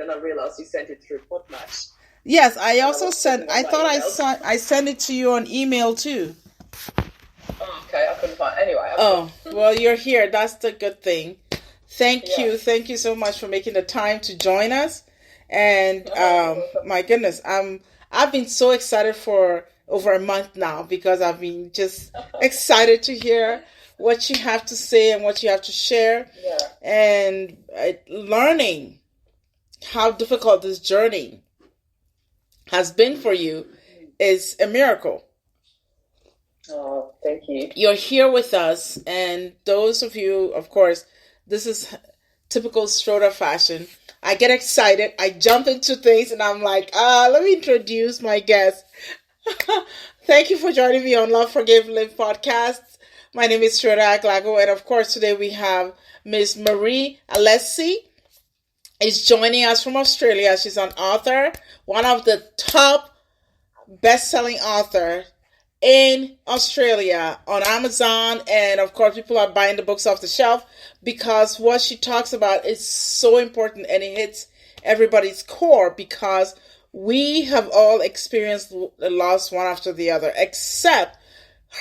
then I realized you sent it through Podmatch. Yes, I also sent. I thought I sent it to you on email too. Oh, okay, I couldn't find. Anyway. Well, you're here. That's the good thing. Thank you so much for making the time to join us. And my goodness, I've been so excited for over a month now because I've been just excited to hear what you have to say and what you have to share, and learning how difficult this journey has been for you is a miracle. Oh, thank you. You're here with us, and those of you, of course, this is typical Schroeder fashion. I get excited, I jump into things, and I'm like, let me introduce my guest. Thank you for joining me on Love, Forgive, Live podcast. My name is Schroeder Aglago, and of course, today we have Miss Marie Alessi is joining us from Australia. She's an author, one of the top best-selling authors in Australia on Amazon, and of course people are buying the books off the shelf because what she talks about is so important and it hits everybody's core because we have all experienced the loss one after the other, except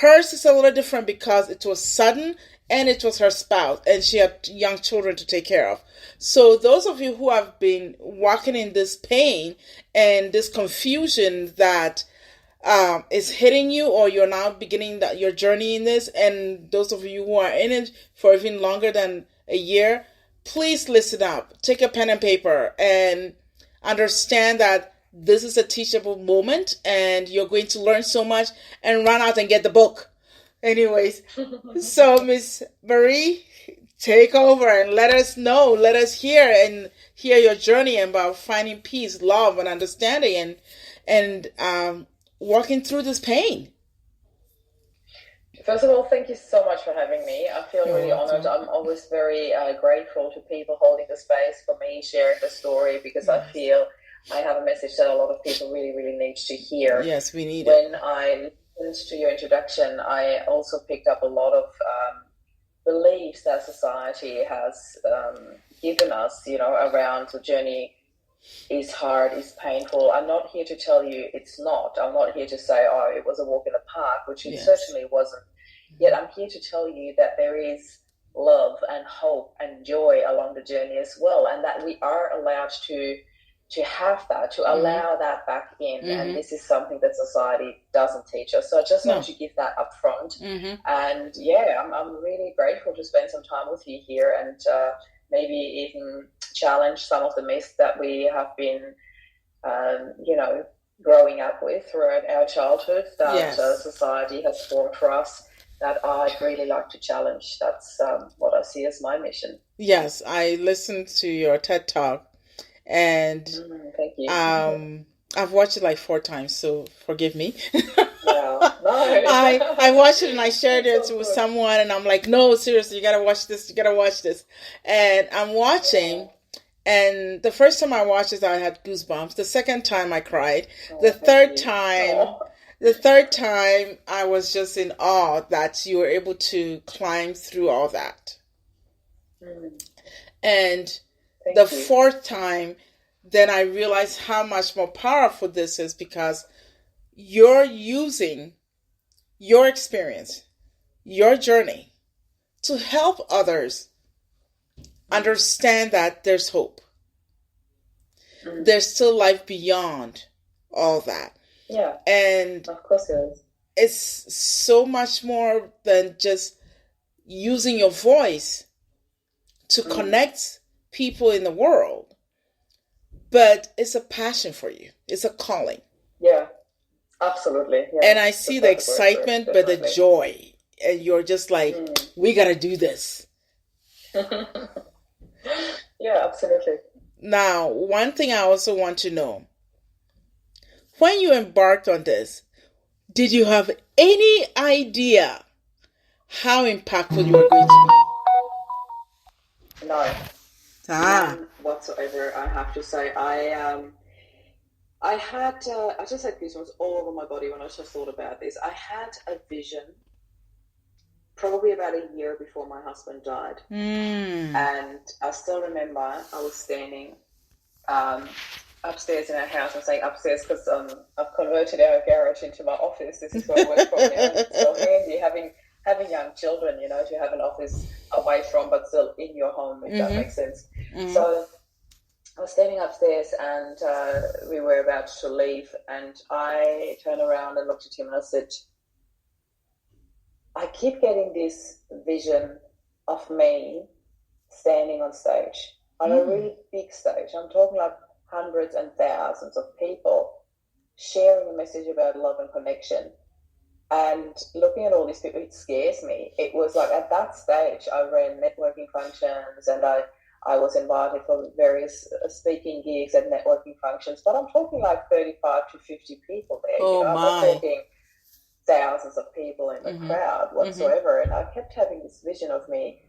hers is a little different because it was sudden and it was her spouse and she had young children to take care of. So those of you who have been walking in this pain and this confusion that is hitting you, or you're now beginning your journey in this, and those of you who are in it for even longer than a year, please listen up. Take a pen and paper and understand that this is a teachable moment and you're going to learn so much, and run out and get the book. Anyways, so Miss Marie, take over and let us hear your journey about finding peace, love, and understanding, and walking through this pain. First of all, thank you so much for having me. I feel really honored. I'm always very grateful to people holding the space for me, sharing the story, because I feel I have a message that a lot of people really, really need to hear. Yes, we need it. When I listened to your introduction, I also picked up a lot of beliefs that society has given us, around the journey is hard, is painful. I'm not here to tell you it's not. I'm not here to say, it was a walk in the park, which it certainly wasn't. Yet I'm here to tell you that there is love and hope and joy along the journey as well, and that we are allowed to have that, to allow that back in. And this is something that society doesn't teach us. So I just want to give that up front. And I'm really grateful to spend some time with you here and maybe even challenge some of the myths that we have been, growing up with throughout our childhood that society has formed for us, that I'd really like to challenge. That's what I see as my mission. Yes, I listened to your TED Talk, and thank you. I've watched it like 4 times, so forgive me. No. I watched it and I shared it with someone, and I'm like, no, seriously, you gotta watch this. And I'm watching, and the first time I watched it, I had goosebumps. The second time I cried. The third time I was just in awe that you were able to climb through all that. And the fourth time, then I realized how much more powerful this is, because you're using your experience, your journey, to help others understand that there's hope. There's still life beyond all that. Yeah. And of course there is. It's so much more than just using your voice to connect people in the world. But it's a passion for you. It's a calling. Yeah, absolutely. Yeah. And I see the excitement, but the joy. And you're just like, we got to do this. Yeah, absolutely. Now, one thing I also want to know, when you embarked on this, did you have any idea how impactful you were going to be? No. None whatsoever, I have to say. I just had goosebumps all over my body when I just thought about this. I had a vision probably about a year before my husband died. And I still remember I was standing um, upstairs in our house. I'm saying upstairs because I've converted our garage into my office. This is where I work from now. And it's so handy having young children, to have an office away from but still in your home, if that makes sense. So I was standing upstairs and we were about to leave, and I turned around and looked at him and I said, I keep getting this vision of me standing on stage, on a really big stage. I'm talking like hundreds and thousands of people sharing a message about love and connection. And looking at all these people, it scares me. It was like at that stage, I ran networking functions and I was invited for various speaking gigs and networking functions, but I'm talking like 35 to 50 people there. Oh, I'm not talking thousands of people in the crowd whatsoever. And I kept having this vision of me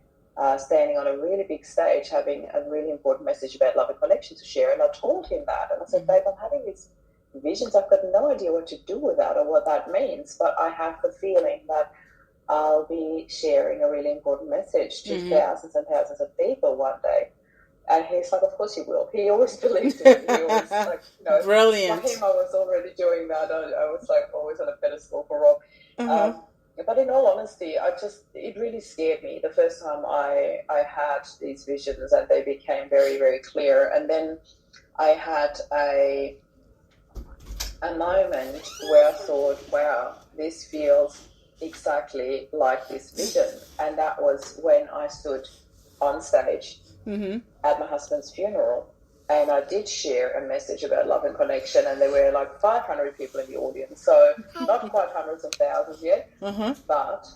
standing on a really big stage, having a really important message about love and connection to share. And I told him that. And I said, babe, I'm having these visions. I've got no idea what to do with that or what that means, but I have the feeling that I'll be sharing a really important message to thousands and thousands of people one day. And he's like, of course you will. He always believed in it. He always, brilliant. For him, I was already doing that. I was like always on a pedestal for Rob. But in all honesty, it really scared me the first time I had these visions, and they became very, very clear. And then I had a moment where I thought, wow, this feels exactly like this vision. And that was when I stood on stage at my husband's funeral, and I did share a message about love and connection, and there were like 500 people in the audience, so not quite hundreds of thousands yet, but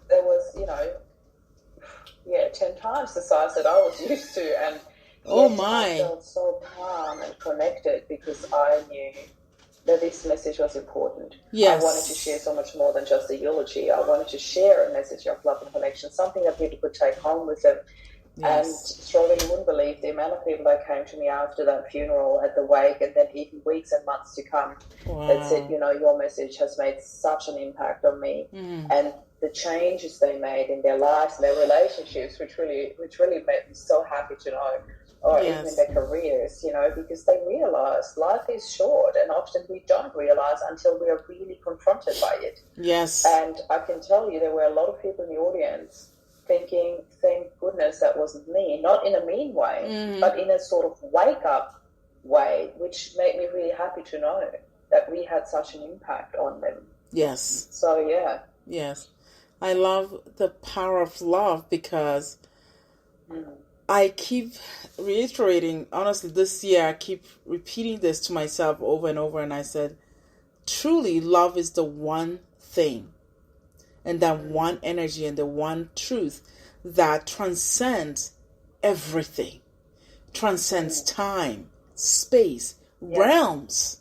there was 10 times the size that I was used to. And I felt so calm and connected because I knew that this message was important. I wanted to share so much more than just a eulogy. I wanted to share a message of love and connection, something that people could take home with them. And Strolling, you wouldn't believe the amount of people that came to me after that funeral, at the wake, and then even weeks and months to come, that said, your message has made such an impact on me. And the changes they made in their lives and their relationships, which really made me so happy to know, or even in their careers, because they realize life is short, and often we don't realize until we are really confronted by it. And I can tell you there were a lot of people in the audience thinking, thank goodness that wasn't me, not in a mean way, but in a sort of wake-up way, which made me really happy to know that we had such an impact on them. So, I love the power of love, because I keep reiterating, honestly, this year I keep repeating this to myself over and over, and I said, truly, love is the one thing and that one energy and the one truth that transcends everything, transcends time, space, realms.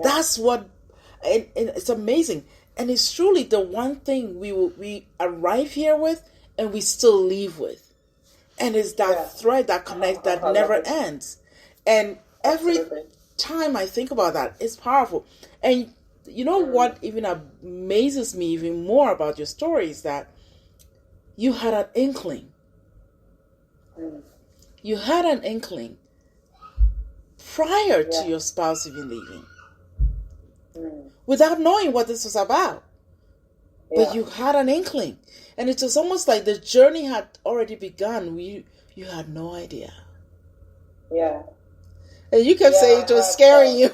That's what, and it's amazing. And it's truly the one thing we arrive here with and we still leave with. And it's that thread that connects, that never ends. And every time I think about that, it's powerful. And you know what even amazes me even more about your story is that you had an inkling. You had an inkling prior to your spouse even leaving. Without knowing what this was about. But you had an inkling. And it was almost like the journey had already begun. You had no idea. And you kept saying it was scaring you.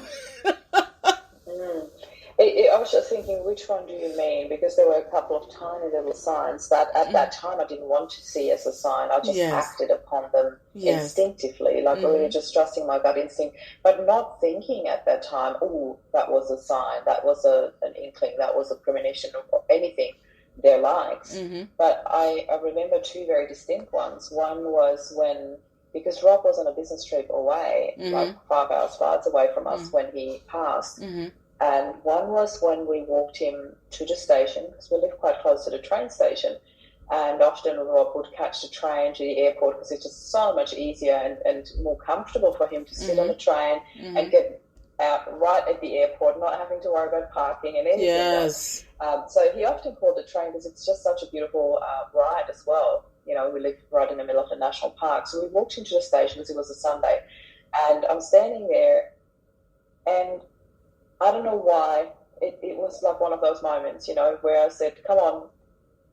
I was just thinking, which one do you mean? Because there were a couple of tiny little signs that at that time I didn't want to see as a sign. I just acted upon them instinctively, like really just trusting my gut instinct, but not thinking at that time, oh, that was a sign, that was an inkling, that was a premonition or anything their likes. But I remember two very distinct ones. One was because Rob was on a business trip away, like 5 hours flights away from us when he passed. And one was when we walked him to the station, because we live quite close to the train station, and often Rob would catch the train to the airport because it's just so much easier and more comfortable for him to sit on the train and get out right at the airport, not having to worry about parking and anything. So he often called the train because it's just such a beautiful ride as well. We live right in the middle of the national park. So we walked into the station because it was a Sunday. And I'm standing there, and I don't know why. It was like one of those moments, where I said, come on,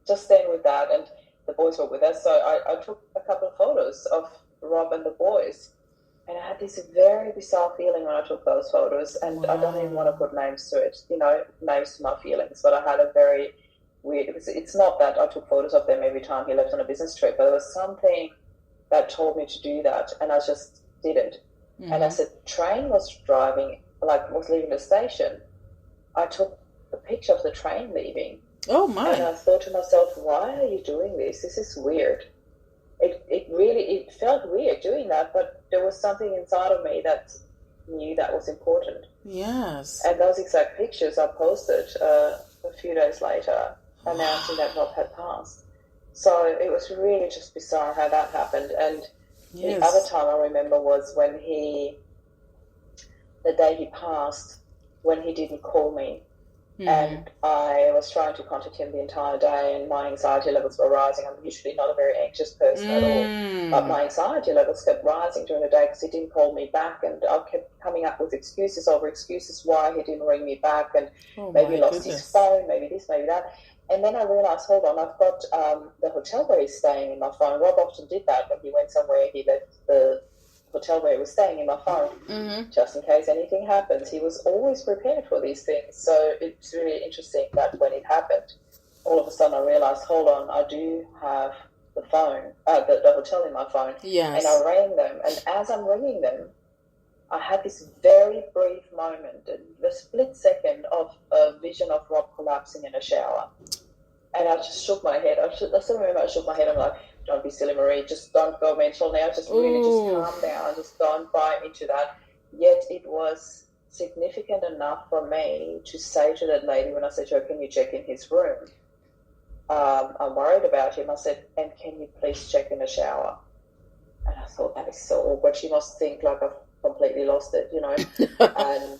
just stand with that. And the boys were with us. So I took a couple of photos of Rob and the boys. And I had this very bizarre feeling when I took those photos. And Wow. I don't even want to put names to it, names to my feelings. But I had a very weird, it's not that I took photos of them every time he left on a business trip, but there was something that told me to do that. And I just didn't. Mm-hmm. And as the train was leaving the station, I took a picture of the train leaving. Oh, my. And I thought to myself, why are you doing this? This is weird. It felt weird doing that, but there was something inside of me that knew that was important. Yes. And those exact pictures I posted a few days later, announcing that Rob had passed. So it was really just bizarre how that happened. And the other time I remember was when the day he passed, when he didn't call me. Mm-hmm. And I was trying to contact him the entire day, and my anxiety levels were rising. I'm usually not a very anxious person at all, but my anxiety levels kept rising during the day because he didn't call me back, and I kept coming up with excuses over excuses why he didn't ring me back, and maybe lost his phone, maybe this, maybe that. And then I realised, hold on, I've got the hotel where he's staying in my phone. Rob often did that when he went somewhere. He left the hotel where he was staying in my phone, just in case anything happens. He was always prepared for these things. So it's really interesting that when it happened, all of a sudden I realised, hold on, I do have the phone, the hotel in my phone. Yes. And I rang them. And as I'm ringing them, I had this very brief moment, a split second of a vision of Rob collapsing in a shower. And I just shook my head. I still remember I shook my head. I'm like, don't be silly, Marie. Just don't go mental now. Just really just calm down. Just don't buy into that. Yet it was significant enough for me to say to that lady when I said to her, can you check in his room? I'm worried about him. I said, and can you please check in the shower? And I thought, that is so awkward. She must think like I've completely lost it, And,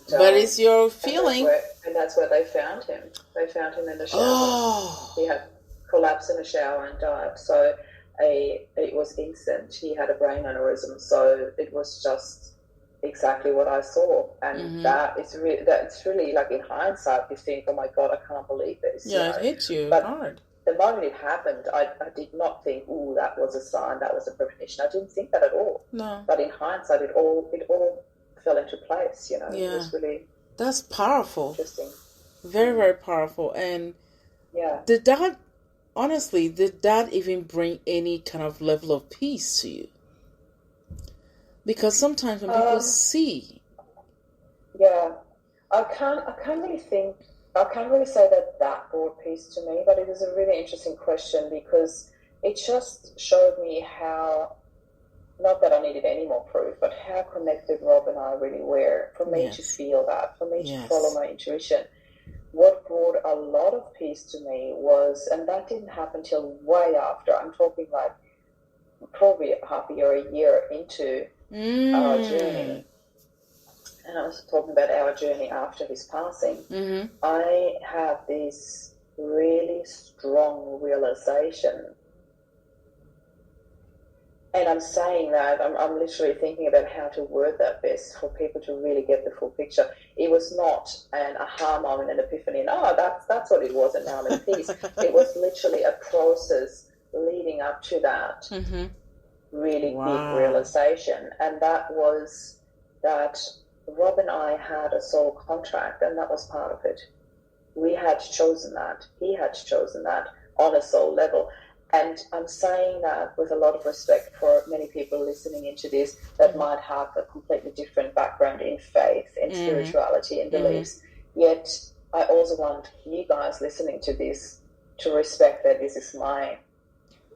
but it's your feeling. And that's where they found him. They found him in the shower. He had collapsed in the shower and died. So it was instant. He had a brain aneurysm. So it was just exactly what I saw. And that's really like in hindsight, you think, oh my God, I can't believe this. Yeah, it hit you hard. The moment it happened, I did not think, ooh, that was a sign, that was a premonition. I didn't think that at all. No. But in hindsight, it all fell into place, Yeah. It was really... That's powerful. Interesting. Very, very powerful. And yeah. Did that even bring any kind of level of peace to you? Because sometimes when people see... Yeah. I can't really say that brought peace to me, but it was a really interesting question because it just showed me how, not that I needed any more proof, but how connected Rob and I really were. For me to feel that, for me to follow my intuition. What brought a lot of peace to me was, and that didn't happen till way after, I'm talking like probably half a year into our journey. And I was talking about our journey after his passing. Mm-hmm. I have this really strong realization. And I'm saying that, I'm literally thinking about how to word that best for people to really get the full picture. It was not an aha moment, an epiphany, and that's what it was, and now I'm in peace. It was literally a process leading up to that really big realization. And that was that Rob and I had a soul contract, and that was part of it. We had chosen that. He had chosen that on a soul level. And I'm saying that with a lot of respect for many people listening into this that might have a completely different background in faith, in spirituality and beliefs. Yet I also want you guys listening to this to respect that this is my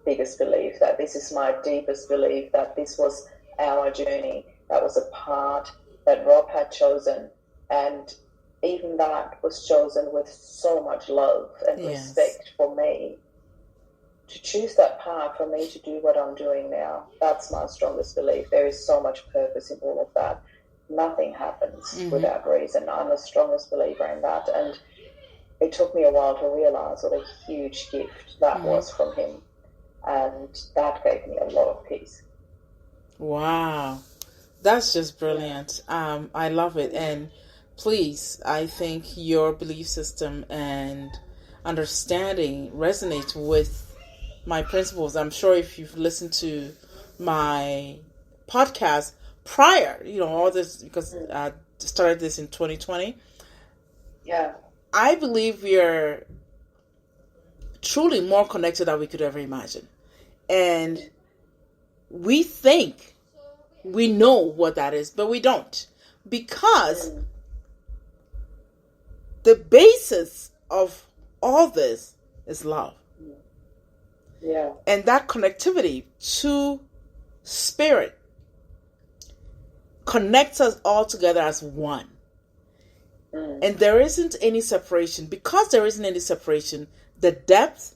biggest belief, that this is my deepest belief, that this was our journey, that was a part that Rob had chosen, and even that was chosen with so much love and respect for me. To choose that path, for me to do what I'm doing now, that's my strongest belief. There is so much purpose in all of that. Nothing happens without reason. I'm the strongest believer in that, and it took me a while to realise what a huge gift that was from him, and that gave me a lot of peace. Wow. That's just brilliant. I love it. And please, I think your belief system and understanding resonates with my principles. I'm sure if you've listened to my podcast prior, all this, because I started this in 2020. Yeah. I believe we are truly more connected than we could ever imagine. And we think we know what that is, but we don't. Because the basis of all this is love. Yeah. And that connectivity to spirit connects us all together as one. And there isn't any separation. Because there isn't any separation, the depth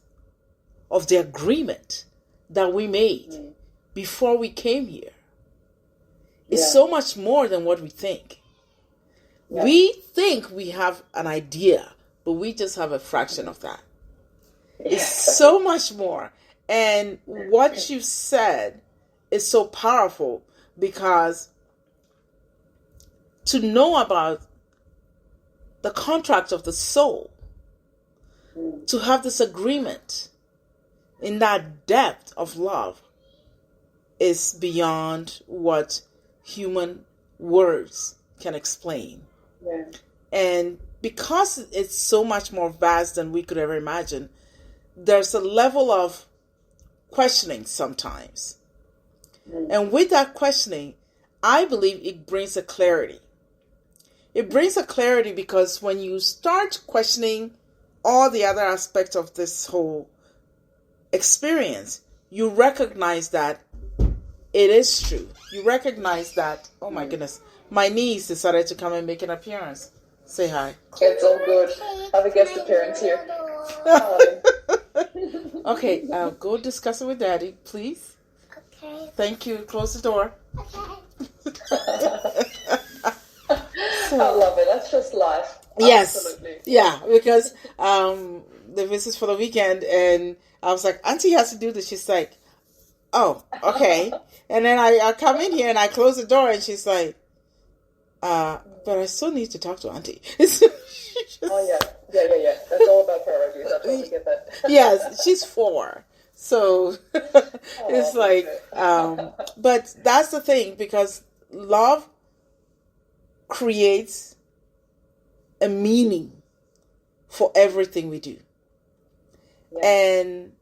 of the agreement that we made before we came here is so much more than what we think. Yeah. We think we have an idea, but we just have a fraction of that. Yeah. It's so much more. And what you said is so powerful, because to know about the contract of the soul, to have this agreement in that depth of love, is beyond what human words can explain. Yeah. And because it's so much more vast than we could ever imagine, there's a level of questioning sometimes. And with that questioning, I believe it brings a clarity. It brings a clarity because when you start questioning all the other aspects of this whole experience, you recognize that it is true. You recognize that, oh my goodness, my niece decided to come and make an appearance. Say hi. It's all good. Have a guest appearance here. Okay, go discuss it with Daddy, please. Okay. Thank you. Close the door. Okay. I love it. That's just life. Yes. Absolutely. Yeah, because the visit for the weekend, and I was like, Auntie has to do this. She's like, oh, okay. And then I come in here and I close the door, and she's like, but I still need to talk to Auntie. Oh, yeah. Yeah. That's all about priorities. I totally get that. Yes, she's 4. So it's like, but that's the thing, because love creates a meaning for everything we do. Yeah. And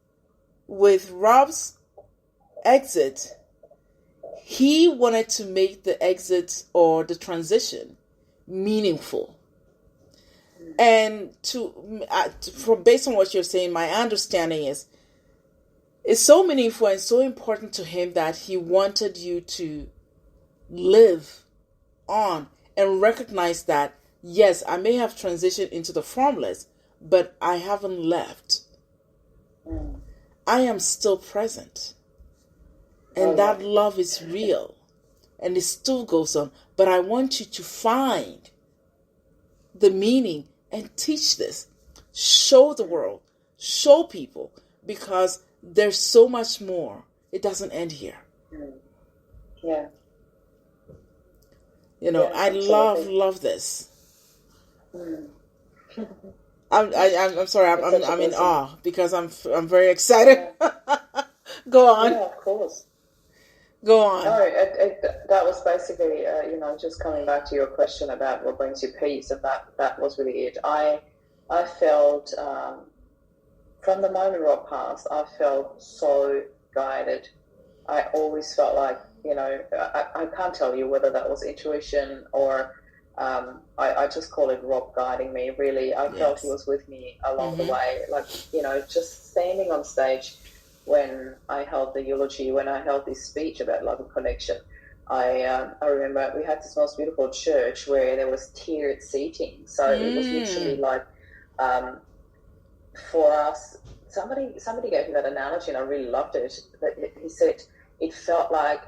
with Rob's exit, he wanted to make the exit or the transition meaningful. And based on what you're saying, my understanding is it's so meaningful and so important to him that he wanted you to live on and recognize that, yes, I may have transitioned into the formless, but I haven't left. I am still present. And that love is real. And it still goes on. But I want you to find the meaning and teach this. Show the world. Show people. Because there's so much more. It doesn't end here. Yeah. I love this. I'm sorry. I'm in awe because I'm very excited. Yeah. Go on. Yeah, of course. Go on. No, that was basically, just coming back to your question about what brings you peace, and that was really it. I felt, from the moment Rob passed, I felt so guided. I always felt like, I can't tell you whether that was intuition or I just call it Rob guiding me, really. I felt he was with me along the way, like, just standing on stage when I held the eulogy, when I held this speech about love and connection. I remember we had this most beautiful church where there was tiered seating. So it was literally like, for us, somebody gave me that analogy and I really loved it. He said it felt like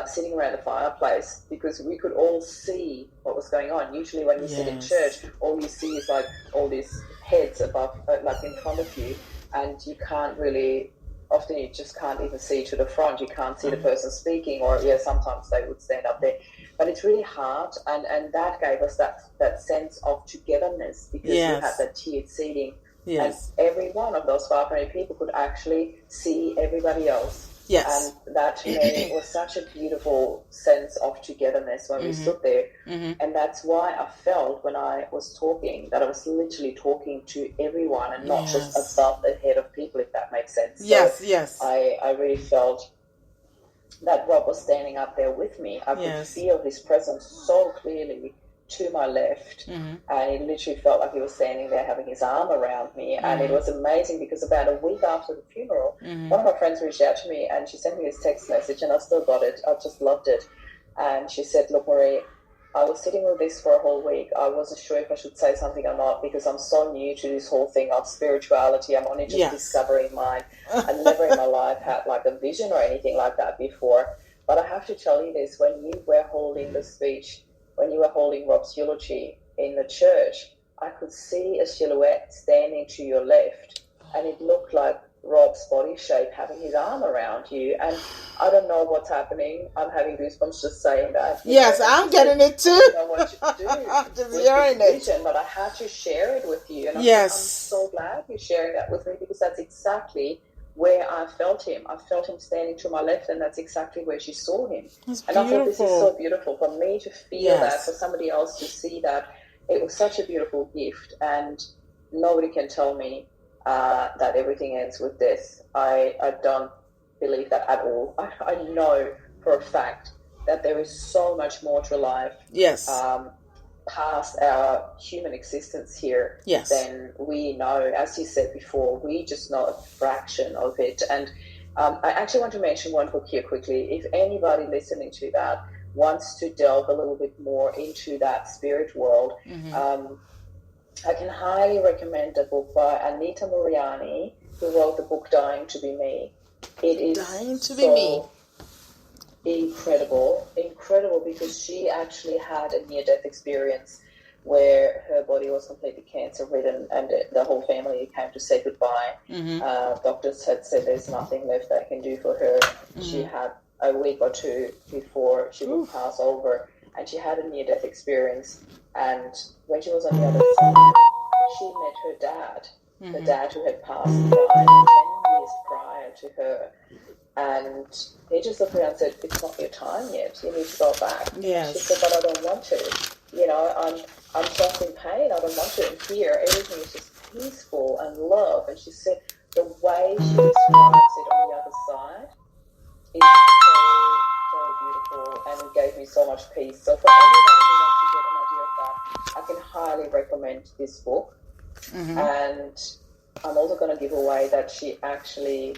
sitting around the fireplace because we could all see what was going on. Usually when you sit in church, all you see is like all these heads above, like in front of you, and you can't really often you just can't even see to the front. You can't see the person speaking, or sometimes they would stand up there. But it's really hard, and that gave us that sense of togetherness, because we had that tiered seating. Yes. And every one of those 500 people could actually see everybody else. Yes. And that to me was such a beautiful sense of togetherness when we stood there. And that's why I felt when I was talking that I was literally talking to everyone and not just above the head of people, if that makes sense. Yes, so yes. I really felt that Rob was standing up there with me. I could feel his presence so clearly to my left, and it literally felt like he was standing there having his arm around me. And it was amazing, because about a week after the funeral, one of my friends reached out to me and she sent me this text message, and I still got it. I just loved it. And she said, "Look, Marie, I was sitting with this for a whole week. I wasn't sure if I should say something or not, because I'm so new to this whole thing of spirituality. I'm only just discovering mine. I never in my life had like a vision or anything like that before. But I have to tell you this, when you were holding the speech, when you were holding Rob's eulogy in the church, I could see a silhouette standing to your left, and it looked like Rob's body shape having his arm around you. And I don't know what's happening. I'm having goosebumps just saying that. Yes, I'm getting it too. I don't know what to do just with hearing this it. vision, but I had to share it with you. And I'm so glad you're sharing that with me, because that's exactly where I felt him. I felt him standing to my left, and that's exactly where she saw him. That's and beautiful. I thought, this is so beautiful for me to feel that, for somebody else to see that. It was such a beautiful gift, and nobody can tell me that everything ends with death. I don't believe that at all. I know for a fact that there is so much more to life. Yes. Past our human existence here than we know. As you said before, we just know a fraction of it. And I actually want to mention one book here quickly. If anybody listening to that wants to delve a little bit more into that spirit world, I can highly recommend a book by Anita Moriarty, who wrote the book Dying to Be Me. It is Dying to Be Me. Incredible, because she actually had a near-death experience where her body was completely cancer-ridden, and the whole family came to say goodbye. Doctors had said there's nothing left they can do for her. She had a week or two before she would pass over, and she had a near-death experience. And when she was on the other side, she met her dad, the dad who had passed 10 years prior to her. And he just looked at her and said, "It's not your time yet. You need to go back." Yes. She said, "But I don't want to. I'm just in pain. I don't want to." And here, everything is just peaceful and love. And she said the way she describes it on the other side is so beautiful, and it gave me so much peace. So for anybody who wants to get an idea of that, I can highly recommend this book. And I'm also going to give away that she actually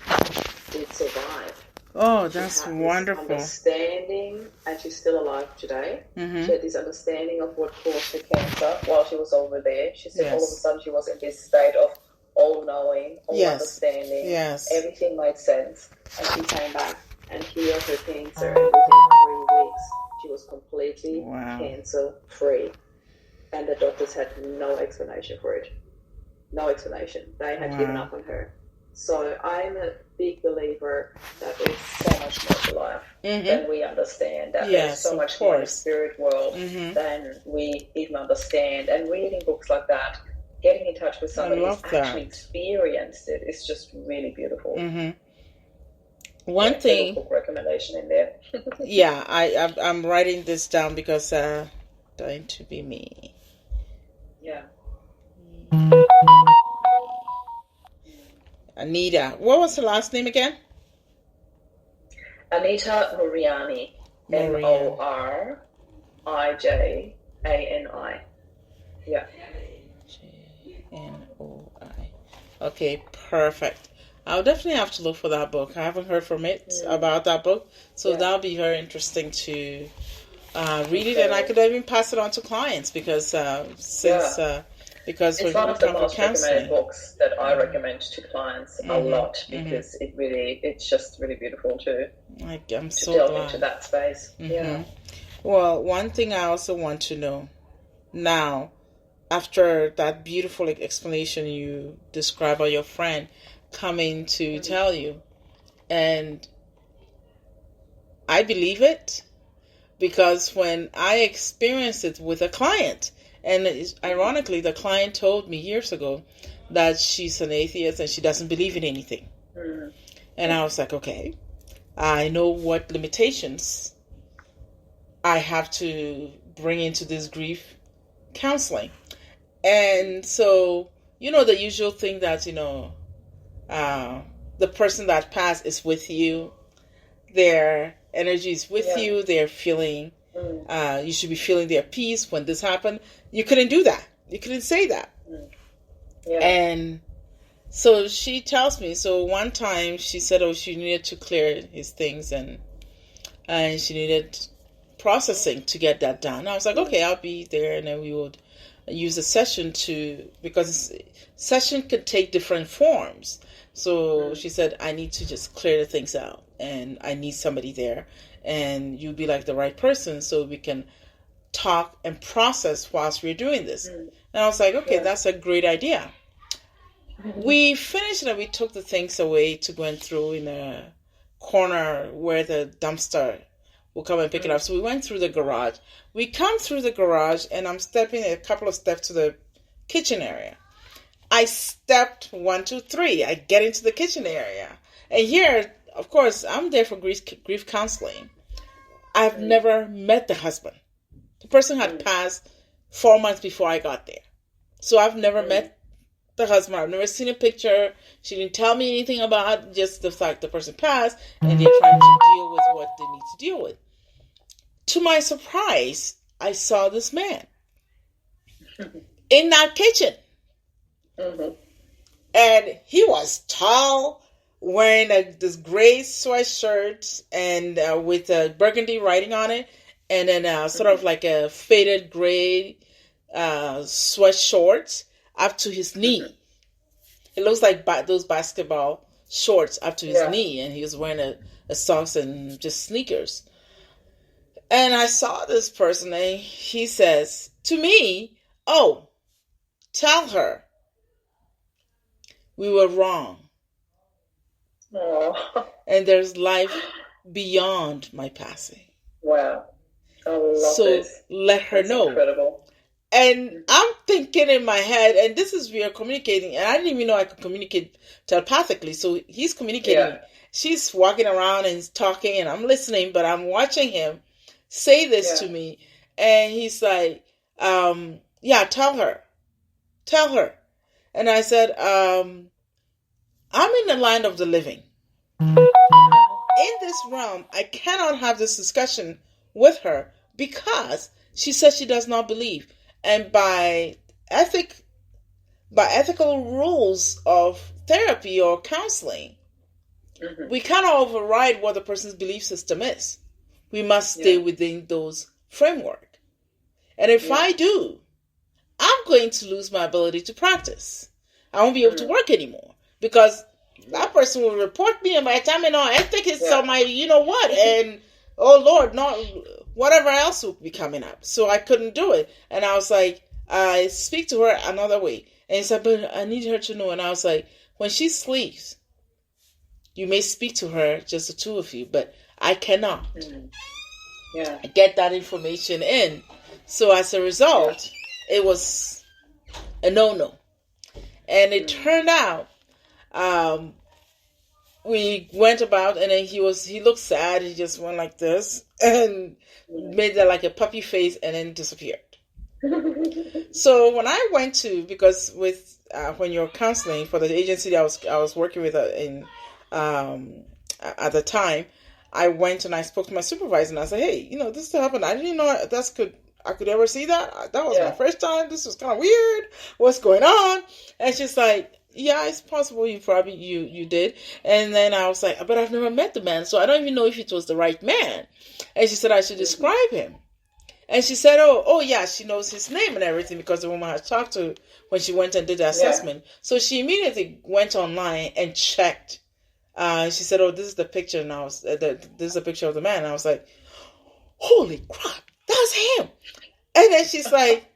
did survive. Oh, that's wonderful. Understanding, and she's still alive today. She had this understanding of what caused her cancer while she was over there. She said all of a sudden she was in this state of all-knowing, all-understanding. Everything made sense. And she came back and healed her cancer. And within 3 weeks, she was completely cancer-free. And the doctors had no explanation for it. No explanation. They had given up on her. So I'm a big believer that there's so much more to life than we understand. That there's so much more in the spirit world than we even understand. And reading books like that, getting in touch with somebody who's actually experienced it, is just really beautiful. One thing, book recommendation in there. I'm writing this down because Dying to Be Me. Yeah. Anita. What was her last name again? Anita Moriarty. Morijani. Yeah. Jnoi. Okay, perfect. I'll definitely have to look for that book. I haven't heard from it about that book. So that'll be very interesting to read it, and I could even pass it on to clients because because it's one of the most recommended books that I recommend to clients a lot, because it's just really beautiful to delve into that space. Well, one thing I also want to know now, after that beautiful explanation you described about your friend coming to tell you, And I believe it because when I experienced it with a client, and ironically, the client told me years ago that she's an atheist and she doesn't believe in anything. Mm-hmm. And I was like, okay, I know what limitations I have to bring into this grief counseling. And so, the usual thing that, the person that passed is with you. Their energy is with you. They're feeling, you should be feeling their peace when this happened. You couldn't do that. You couldn't say that. Yeah. And so she tells me, so one time she said, she needed to clear his things and she needed processing to get that done. I was like, okay, I'll be there, and then we would use a session because session could take different forms. So she said, I need to just clear the things out, and I need somebody there, and you'll be like the right person so we can talk and process whilst we're doing this. And I was like, okay, that's a great idea. We finished and we took the things away to go and throw in a corner where the dumpster will come and pick it up. So we went through the garage. We come through the garage, and I'm stepping a couple of steps to the kitchen area. I stepped 1, 2, 3. I get into the kitchen area. And here, of course, I'm there for grief counseling. I've never met the husband. The person had passed 4 months before I got there. So I've never met the husband. I've never seen a picture. She didn't tell me anything about just the fact the person passed, and they're trying to deal with what they need to deal with. To my surprise, I saw this man in that kitchen. Mm-hmm. And he was tall, wearing this gray sweatshirt and with a burgundy writing on it, and then sort of like a faded gray sweat shorts up to his knee. It looks like those basketball shorts up to his knee, and he was wearing a socks and just sneakers. And I saw this person, and he says to me, "Oh, tell her we were wrong. Aww. And there's life beyond my passing." Wow. I love this. Let her know. Incredible. And I'm thinking in my head, and this is we are communicating, and I didn't even know I could communicate telepathically. So he's communicating. Yeah. She's walking around and talking, and I'm listening, but I'm watching him say this to me. And he's like, tell her. Tell her. And I said, I'm in the land of the living. In this realm, I cannot have this discussion with her because she says she does not believe. And by ethical rules of therapy or counseling, we cannot override what the person's belief system is. We must stay within those framework. And if I do, I'm going to lose my ability to practice. I won't be able to work anymore because that person will report me, and by the time I think it's on my, what, and oh Lord, not whatever else will be coming up. So I couldn't do it, and I was like, I speak to her another way, and he said, but I need her to know, and I was like, when she sleeps, you may speak to her, just the two of you, but I cannot get that information in. So as a result, it was a no-no. And it turned out, we went about, and then he looked sad. He just went like this and made that like a puppy face and then disappeared. So when I went to, because with when you're counseling for the agency that I was working with at the time, I went and I spoke to my supervisor, and I said, hey, this happened. I didn't know I could ever see that. That was my first time. This was kind of weird. What's going on? And she's like, yeah, it's possible you probably, you did. And then I was like, but I've never met the man, so I don't even know if it was the right man. And she said I should describe him. And she said, oh yeah, she knows his name and everything because the woman I talked to when she went and did the assessment. So she immediately went online and checked. She said, oh, this is the picture. And I was, this is a picture of the man. And I was like, holy crap, that's him. And then she's like,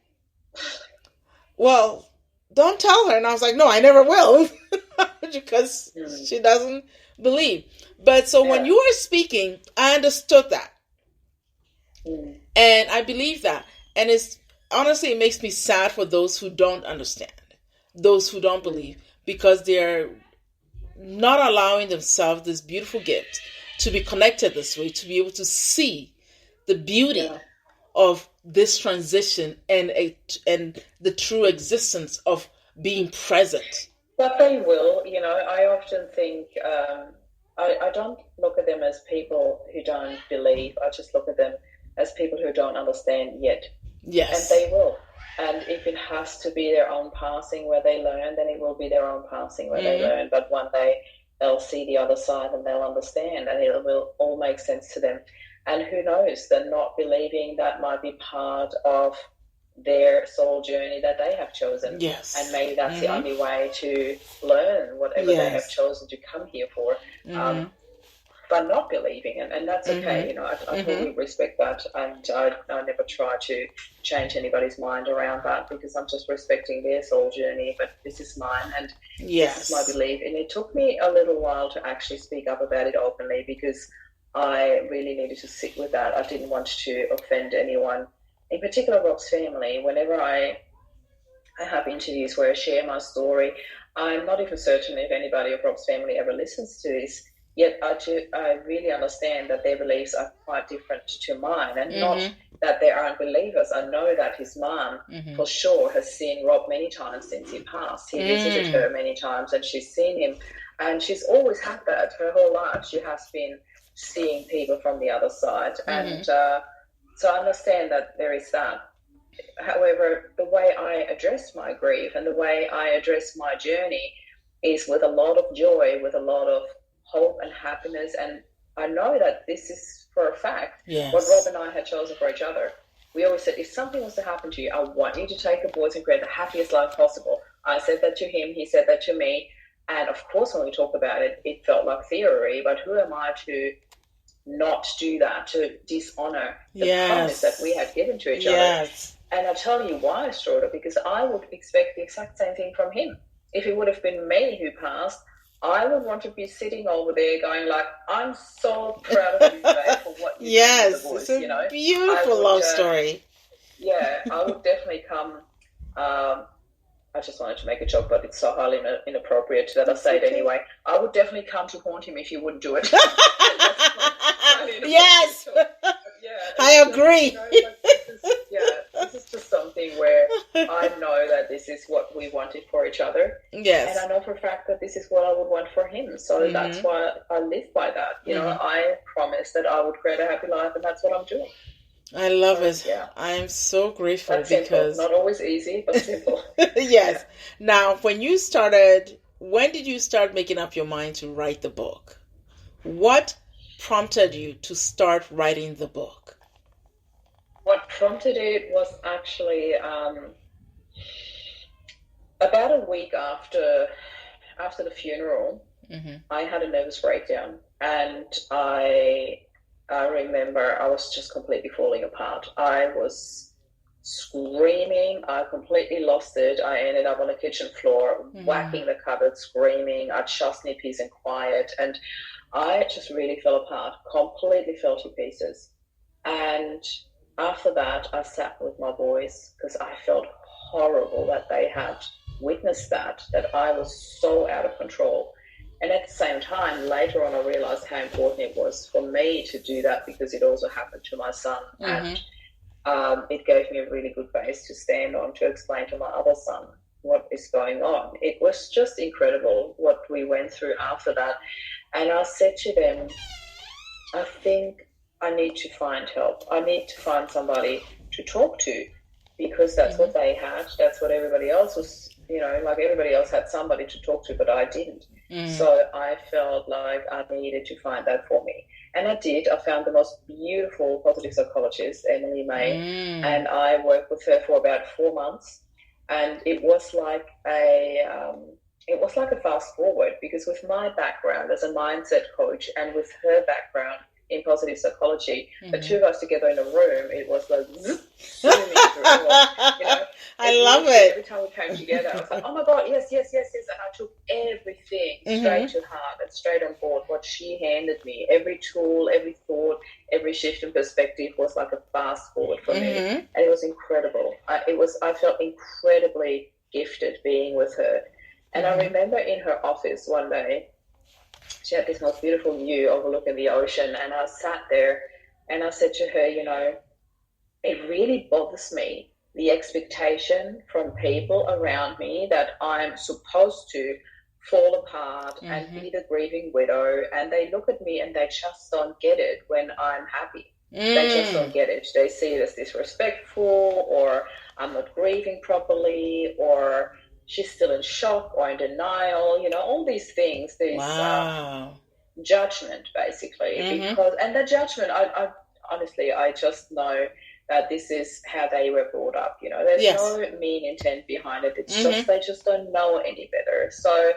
well, don't tell her. And I was like, no, I never will. Because she doesn't believe. But so when you were speaking, I understood that. And I believe that. And it's honestly, it makes me sad for those who don't understand, those who don't believe, because they're not allowing themselves this beautiful gift to be connected this way, to be able to see the beauty of this transition and the true existence of being present. But they will, I often think, I don't look at them as people who don't believe. I just look at them as people who don't understand yet. Yes. And they will. And if it has to be their own passing where they learn, then it will be their own passing where they learn. But one day they'll see the other side and they'll understand, and it will all make sense to them. And who knows, the not believing, that might be part of their soul journey that they have chosen. Yes. And maybe that's the only way to learn whatever they have chosen to come here for. But not believing, and that's okay. I totally respect that, and I never try to change anybody's mind around that, because I'm just respecting their soul journey. But this is mine, and this is my belief. And it took me a little while to actually speak up about it openly, because I really needed to sit with that. I didn't want to offend anyone, in particular Rob's family. Whenever I have interviews where I share my story, I'm not even certain if anybody of Rob's family ever listens to this. Yet I really understand that their beliefs are quite different to mine, and not that they aren't believers. I know that his mom, for sure, has seen Rob many times since he passed. He visited her many times, and she's seen him, and she's always had that her whole life. She has been seeing people from the other side, and so I understand that there is that. However, the way I address my grief and the way I address my journey is with a lot of joy, with a lot of hope and happiness. And I know that this is for a fact what Rob and I had chosen for each other. We always said, if something was to happen to you, I want you to take a boys and create the happiest life possible. I said that to him, he said that to me, and of course when we talk about it, it felt like theory, but who am I to not do that, to dishonor the promise that we had given to each other? And I'll tell you why, Strauda, because I would expect the exact same thing from him. If it would have been me who passed, I would want to be sitting over there going like, I'm so proud of you today for what you did for the boys. It's a beautiful love story. I would definitely come. I just wanted to make a joke, but it's so highly inappropriate that I say it anyway. I would definitely come to haunt him if he wouldn't do it. Yes, I agree. This is just something where I know that this is what we wanted for each other. Yes. And I know for a fact that this is what I would want for him. So that's why I live by that. You know, I promised that I would create a happy life, and that's what I'm doing. I love it. Yeah. I am so grateful because not always easy, but simple. Yes. Now, when did you start making up your mind to write the book? What prompted you to start writing the book? What prompted it was actually about a week after the funeral, I had a nervous breakdown, and I remember I was just completely falling apart. I was screaming. I completely lost it. I ended up on the kitchen floor, whacking the cupboard, screaming. I just need peace and quiet. And I just really fell apart, completely fell to pieces. And after that, I sat with my boys because I felt horrible that they had witnessed that I was so out of control. And at the same time, later on, I realized how important it was for me to do that, because it also happened to my son. And it gave me a really good base to stand on to explain to my other son what is going on. It was just incredible what we went through after that. And I said to them, I think I need to find help. I need to find somebody to talk to, because that's what they had. That's what everybody else was, like everybody else had somebody to talk to, but I didn't. So I felt like I needed to find that for me. And I did. I found the most beautiful positive psychologist, Emily May, and I worked with her for about 4 months. And it was like a fast forward, because with my background as a mindset coach and with her background in positive psychology, the two of us together in a room, it was like zooming through. I love it. Every time we came together, I was like, oh my God, yes. And I took everything straight to heart and straight on board. What she handed me, every tool, every thought, every shift in perspective was like a fast forward for me. And it was incredible. I felt incredibly gifted being with her. And I remember in her office one day, she had this most beautiful view overlooking the ocean, and I sat there and I said to her, you know, it really bothers me, the expectation from people around me that I'm supposed to fall apart and be the grieving widow, and they look at me and they just don't get it when I'm happy. They just don't get it. They see it as disrespectful, or I'm not grieving properly, or she's still in shock or in denial, you know, all these things, these judgment basically, because, and the judgment, I honestly, I just know that this is how they were brought up, you know, there's no mean intent behind it. It's just, they just don't know any better. So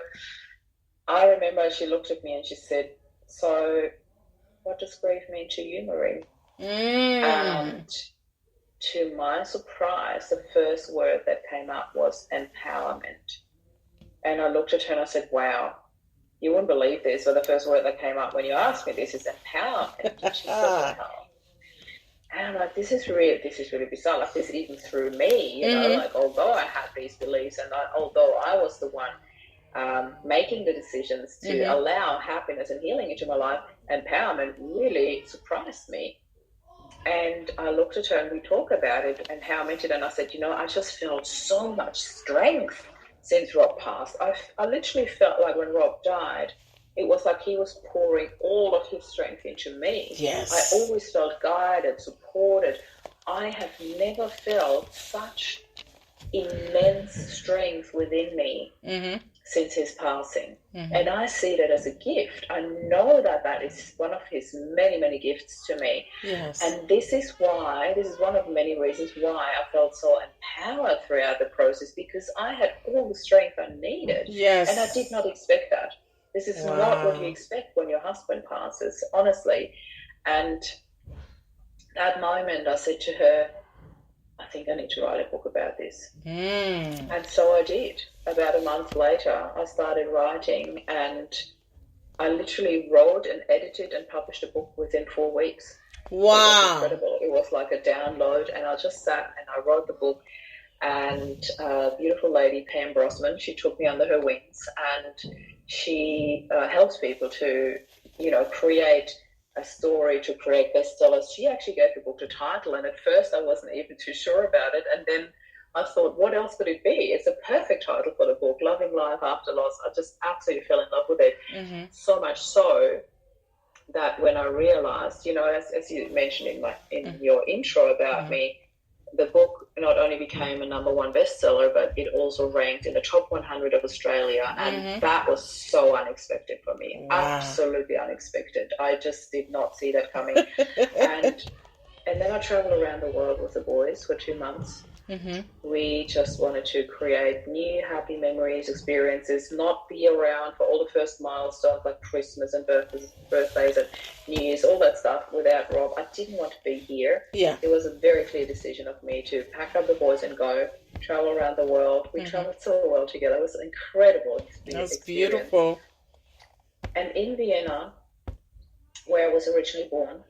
I remember she looked at me and she said, so what does grief mean to you, Marie? And to my surprise, the first word that came up was empowerment. And I looked at her and I said, wow, you wouldn't believe this, but the first word that came up when you asked me this is empowerment. And she said, wow. And I'm like, this is really bizarre. Like, this even through me, you know, like, although I had these beliefs and although I was the one making the decisions to allow happiness and healing into my life, empowerment really surprised me. And I looked at her and we talked about it and how I meant it. And I said, you know, I just felt so much strength since Rob passed. I literally felt like when Rob died, it was like he was pouring all of his strength into me. Yes. I always felt guided, supported. I have never felt such immense strength within me since his passing. And I see that as a gift. I know that is one of his many, many gifts to me. Yes. And this is one of many reasons why I felt so empowered throughout the process, because I had all the strength I needed. Yes. And I did not expect that. This is not what you expect when your husband passes, honestly. And that moment I said to her, I think I need to write a book about this. And so I did. About a month later, I started writing, and I literally wrote and edited and published a book within 4 weeks. Wow. It was incredible. It was like a download, and I just sat and I wrote the book. And a beautiful lady, Pam Brosman, she took me under her wings, and she helps people to, you know, create a story, to create bestsellers. She actually gave the book a title, and at first I wasn't even too sure about it. And then I thought, what else could it be? It's a perfect title for the book, Loving Life After Loss. I just absolutely fell in love with it. So much so that when I realized, you know, as you mentioned in your intro about me, the book not only became a #1 bestseller, but it also ranked in the top 100 of Australia. And that was so unexpected for me. Absolutely unexpected. I just did not see that coming. and then I traveled around the world with the boys for 2 months. We just wanted to create new happy memories, experiences, not be around for all the first milestones like Christmas and birthdays and New Year's, all that stuff without Rob. I didn't want to be here. It was a very clear decision of me to pack up the boys and go travel around the world. We traveled so well together. It was an incredible experience. That's beautiful. And in Vienna, where I was originally born,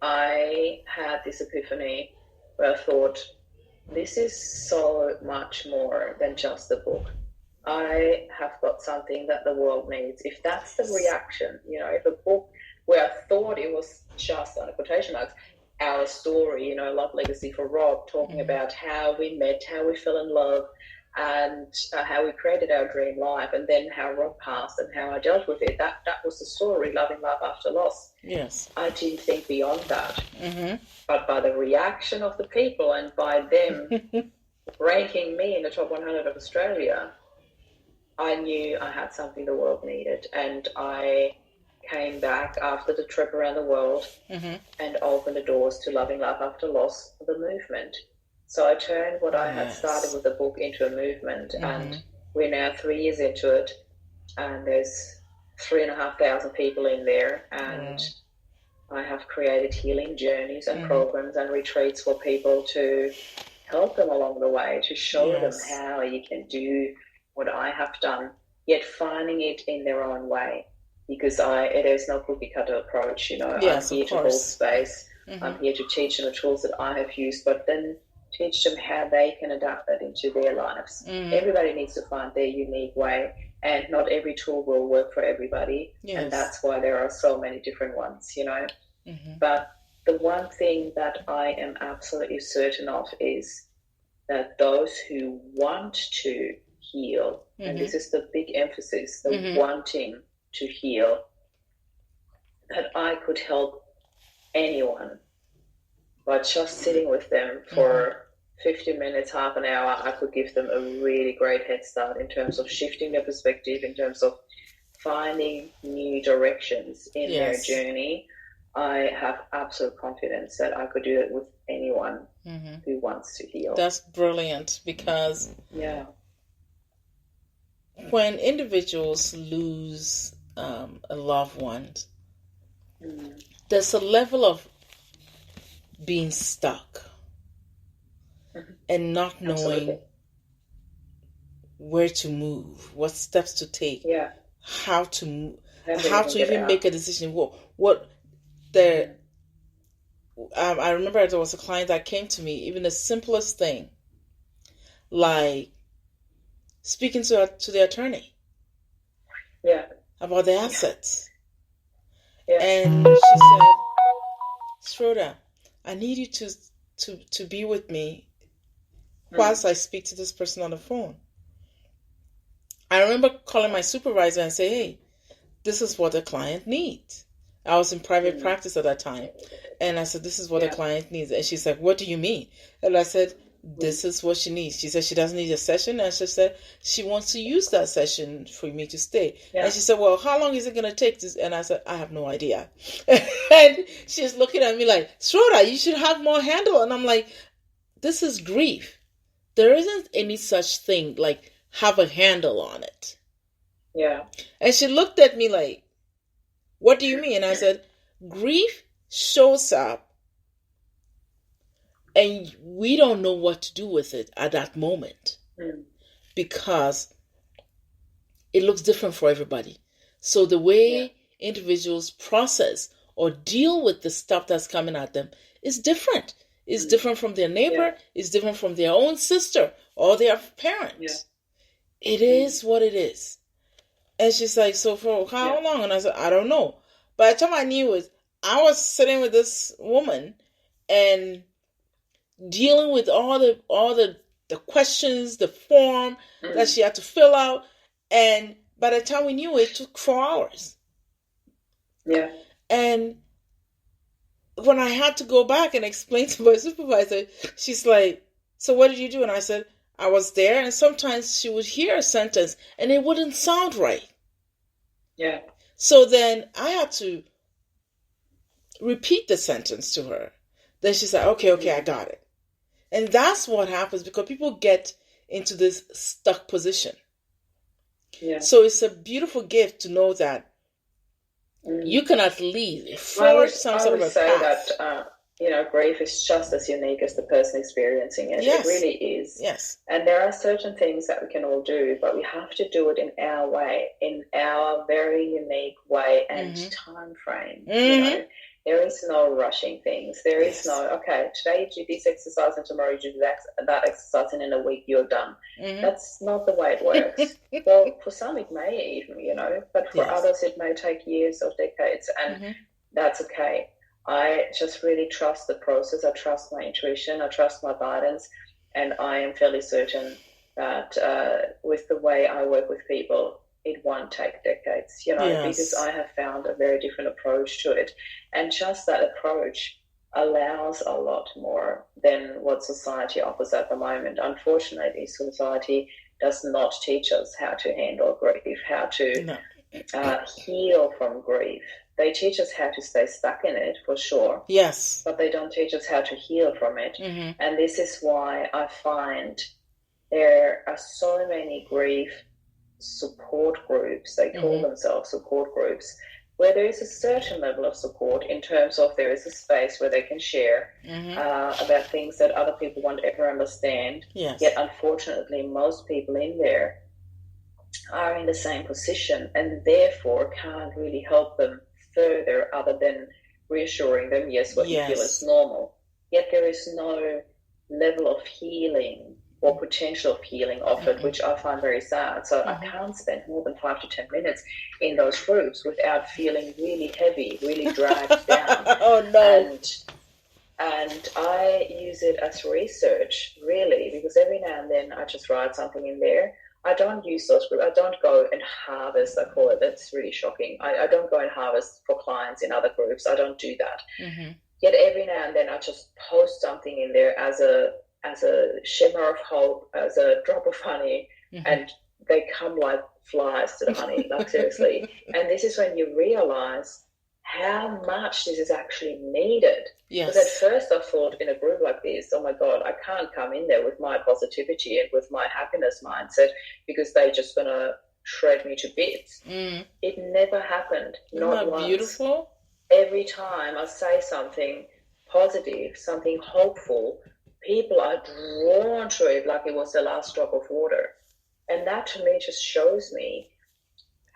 I had this epiphany where I thought, this is so much more than just a book. I have got something that the world needs. If that's the reaction, you know, if a book where I thought it was just, on quotation marks, our story, you know, Love Legacy for Rob, talking about how we met, how we fell in love, and how we created our dream life, and then how Rob passed and how I dealt with it. That was the story, Loving Life After Loss. Yes. I didn't think beyond that. But by the reaction of the people and by them ranking me in the top 100 of Australia, I knew I had something the world needed. And I came back after the trip around the world and opened the doors to Loving Life After Loss, the movement. So I turned what I had started with the book into a movement, and we're now 3 years into it, and there's 3,500 people in there, and I have created healing journeys and programs and retreats for people to help them along the way, to show them Yes. how you can do what I have done, yet finding it in their own way. Because it is no cookie cutter approach, you know. I'm Yes, of here to hold course. space. Mm-hmm. I'm here to teach them the tools that I have used, but then teach them how they can adapt that into their lives. Mm-hmm. Everybody needs to find their unique way, and not every tool will work for everybody. Yes. And that's why there are so many different ones, you know. Mm-hmm. But the one thing that I am absolutely certain of is that those who want to heal, Mm-hmm. and this is the big emphasis, the Mm-hmm. wanting to heal, that I could help anyone by just sitting with them for 50 minutes, half an hour. I could give them a really great head start in terms of shifting their perspective, in terms of finding new directions in their journey. I have absolute confidence that I could do it with anyone who wants to heal. That's brilliant, because when individuals lose a loved one, there's a level of being stuck and not knowing where to move, what steps to take, how to even make a decision. I remember there was a client that came to me, even the simplest thing, like speaking to the attorney about the assets. And she said, Schroeder, I need you to be with me whilst I speak to this person on the phone. I remember calling my supervisor and say, hey, this is what the client needs. I was in private practice at that time. And I said, this is what the client needs. And she's like, what do you mean? And I said, this is what she needs. She said she doesn't need a session. And she said she wants to use that session for me to stay. And she said, well, how long is it going to take? And I said, I have no idea. And she's looking at me like, Schroeder, you should have more handle. And I'm like, this is grief. There isn't any such thing like have a handle on it. And she looked at me like, what do you mean? And I said, grief shows up and we don't know what to do with it at that moment because it looks different for everybody. So the way individuals process or deal with the stuff that's coming at them is different. It's different from their neighbor. It's different from their own sister or their parents. It is what it is. And she's like, so for how long? And I said, I don't know. By the time I knew it, I was sitting with this woman and dealing with all the questions, the form that she had to fill out. And by the time we knew it took 4 hours. And when I had to go back and explain to my supervisor, she's like, so what did you do? And I said, I was there, and sometimes she would hear a sentence and it wouldn't sound right. So then I had to repeat the sentence to her. Then she's like, okay, I got it. And that's what happens because people get into this stuck position. So it's a beautiful gift to know that you can at least forge some sort of a path. That grief is just as unique as the person experiencing it. It really is. And there are certain things that we can all do, but we have to do it in our way, in our very unique way and time frame. You know, there is no rushing things. There is no, okay, today you do this exercise and tomorrow you do that exercise and in a week you're done. That's not the way it works. Well, for some it may even, but for others it may take years or decades, and that's okay. I just really trust the process. I trust my intuition. I trust my guidance. And I am fairly certain that with the way I work with people, it won't take decades, because I have found a very different approach to it. And just that approach allows a lot more than what society offers at the moment. Unfortunately, society does not teach us how to handle grief, how to heal from grief. They teach us how to stay stuck in it, for sure. But they don't teach us how to heal from it. And this is why I find there are so many grief support groups. They call themselves support groups where there is a certain level of support in terms of there is a space where they can share about things that other people won't ever understand. Yes. Yet, unfortunately, most people in there are in the same position and therefore can't really help them further other than reassuring them, yes, what you feel is normal. Yet there is no level of healing or potential of healing offered, which I find very sad. So I can't spend more than 5 to 10 minutes in those groups without feeling really heavy, really dragged down. Oh, no. And I use it as research, really, because every now and then I just write something in there. I don't use those groups. I don't go and harvest, I call it. That's really shocking. I don't go and harvest for clients in other groups. I don't do that. Yet every now and then I just post something in there as a shimmer of hope, as a drop of honey, and they come like flies to the honey, like seriously. And this is when you realize how much this is actually needed. Yes. Because at first I thought in a group like this, oh my God, I can't come in there with my positivity and with my happiness mindset because they're just going to shred me to bits. It never happened. Not once. Beautiful? Every time I say something positive, something hopeful, people are drawn to it like it was the last drop of water. And that to me just shows me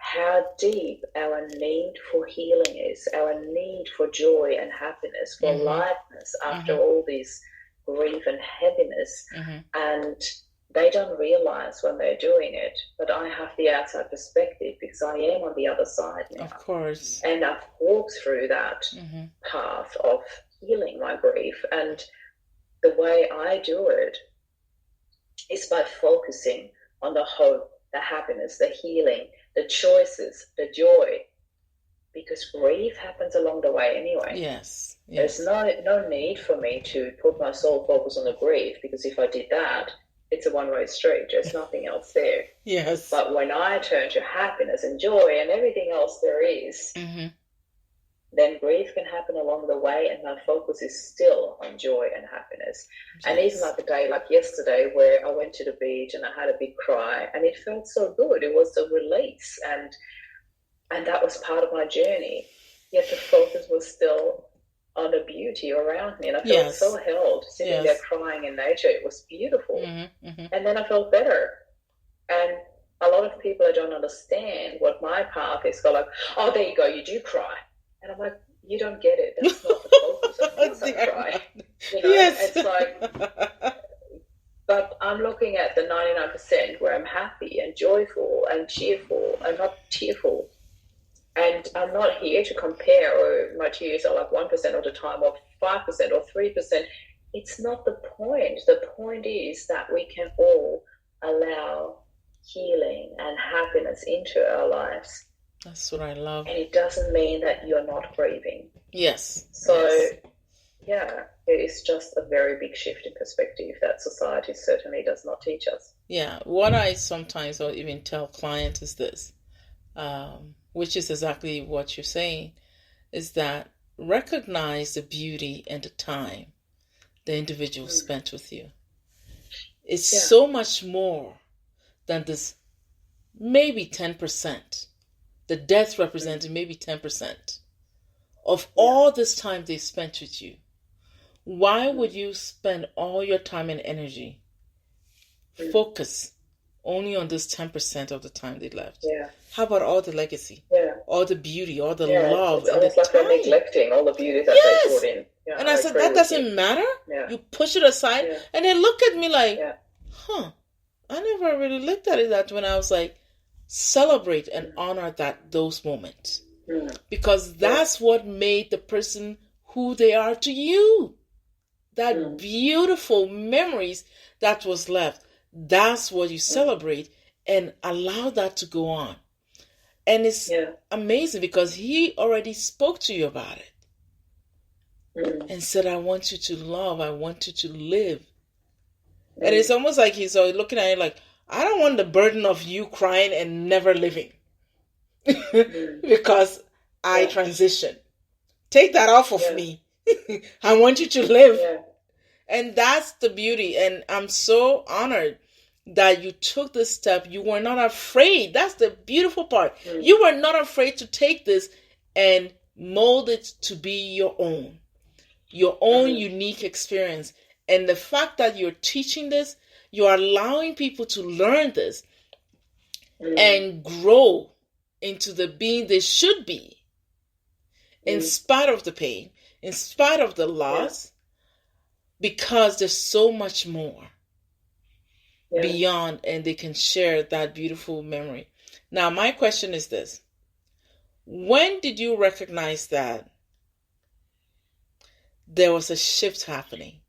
how deep our need for healing is, our need for joy and happiness, for lightness after all this grief and heaviness. And they don't realize when they're doing it, but I have the outside perspective because I am on the other side now. Of course. And I've walked through that path of healing my grief. And the way I do it is by focusing on the hope, the happiness, the healing, the choices, the joy, because grief happens along the way anyway. Yes. There's no need for me to put my sole focus on the grief, because if I did that, it's a one-way street. There's nothing else there. Yes. But when I turn to happiness and joy and everything else there is, then grief can happen along the way, and my focus is still on joy and happiness. Yes. And even like a day like yesterday where I went to the beach and I had a big cry, and it felt so good. It was a release, and that was part of my journey. Yet the focus was still on the beauty around me, and I felt so held sitting there crying in nature. It was beautiful. And then I felt better. And a lot of people that don't understand what my path is go like, oh, there you go, you do cry. And I'm like, you don't get it. That's not the focus. Of course I cry. You know, it's like, but I'm looking at the 99% where I'm happy and joyful and cheerful and not tearful. And I'm not here to compare, or my tears are like 1% of the time, or 5% or 3%. It's not the point. The point is that we can all allow healing and happiness into our lives. That's what I love. And it doesn't mean that you're not grieving. Yes. So, yeah, it is just a very big shift in perspective that society certainly does not teach us. Yeah. What I sometimes or even tell clients is this, which is exactly what you're saying, is that recognize the beauty and the time the individual spent with you. It's so much more than this maybe 10%. The death representing maybe 10% of all this time they spent with you. Why would you spend all your time and energy focus only on this 10% of the time they left? Yeah. How about all the legacy? Yeah. All the beauty, all the love. It's almost like they're neglecting all the beauty that they put in. Yeah, and I said, that doesn't matter? Yeah. You push it aside. Yeah. And they look at me like, I never really looked at it that when I was like, celebrate and honor those moments, because that's what made the person who they are to you. That beautiful memories that was left, that's what you celebrate and allow that to go on. And it's amazing because he already spoke to you about it and said, I want you to love, I want you to live. And it's almost like he's looking at you like, I don't want the burden of you crying and never living because I transition. Take that off of me. I want you to live. Yeah. And that's the beauty. And I'm so honored that you took this step. You were not afraid. That's the beautiful part. You were not afraid to take this and mold it to be your own unique experience. And the fact that you're teaching this, you're allowing people to learn this and grow into the being they should be, in spite of the pain, in spite of the loss, because there's so much more beyond, and they can share that beautiful memory. Now, my question is this. When did you recognize that there was a shift happening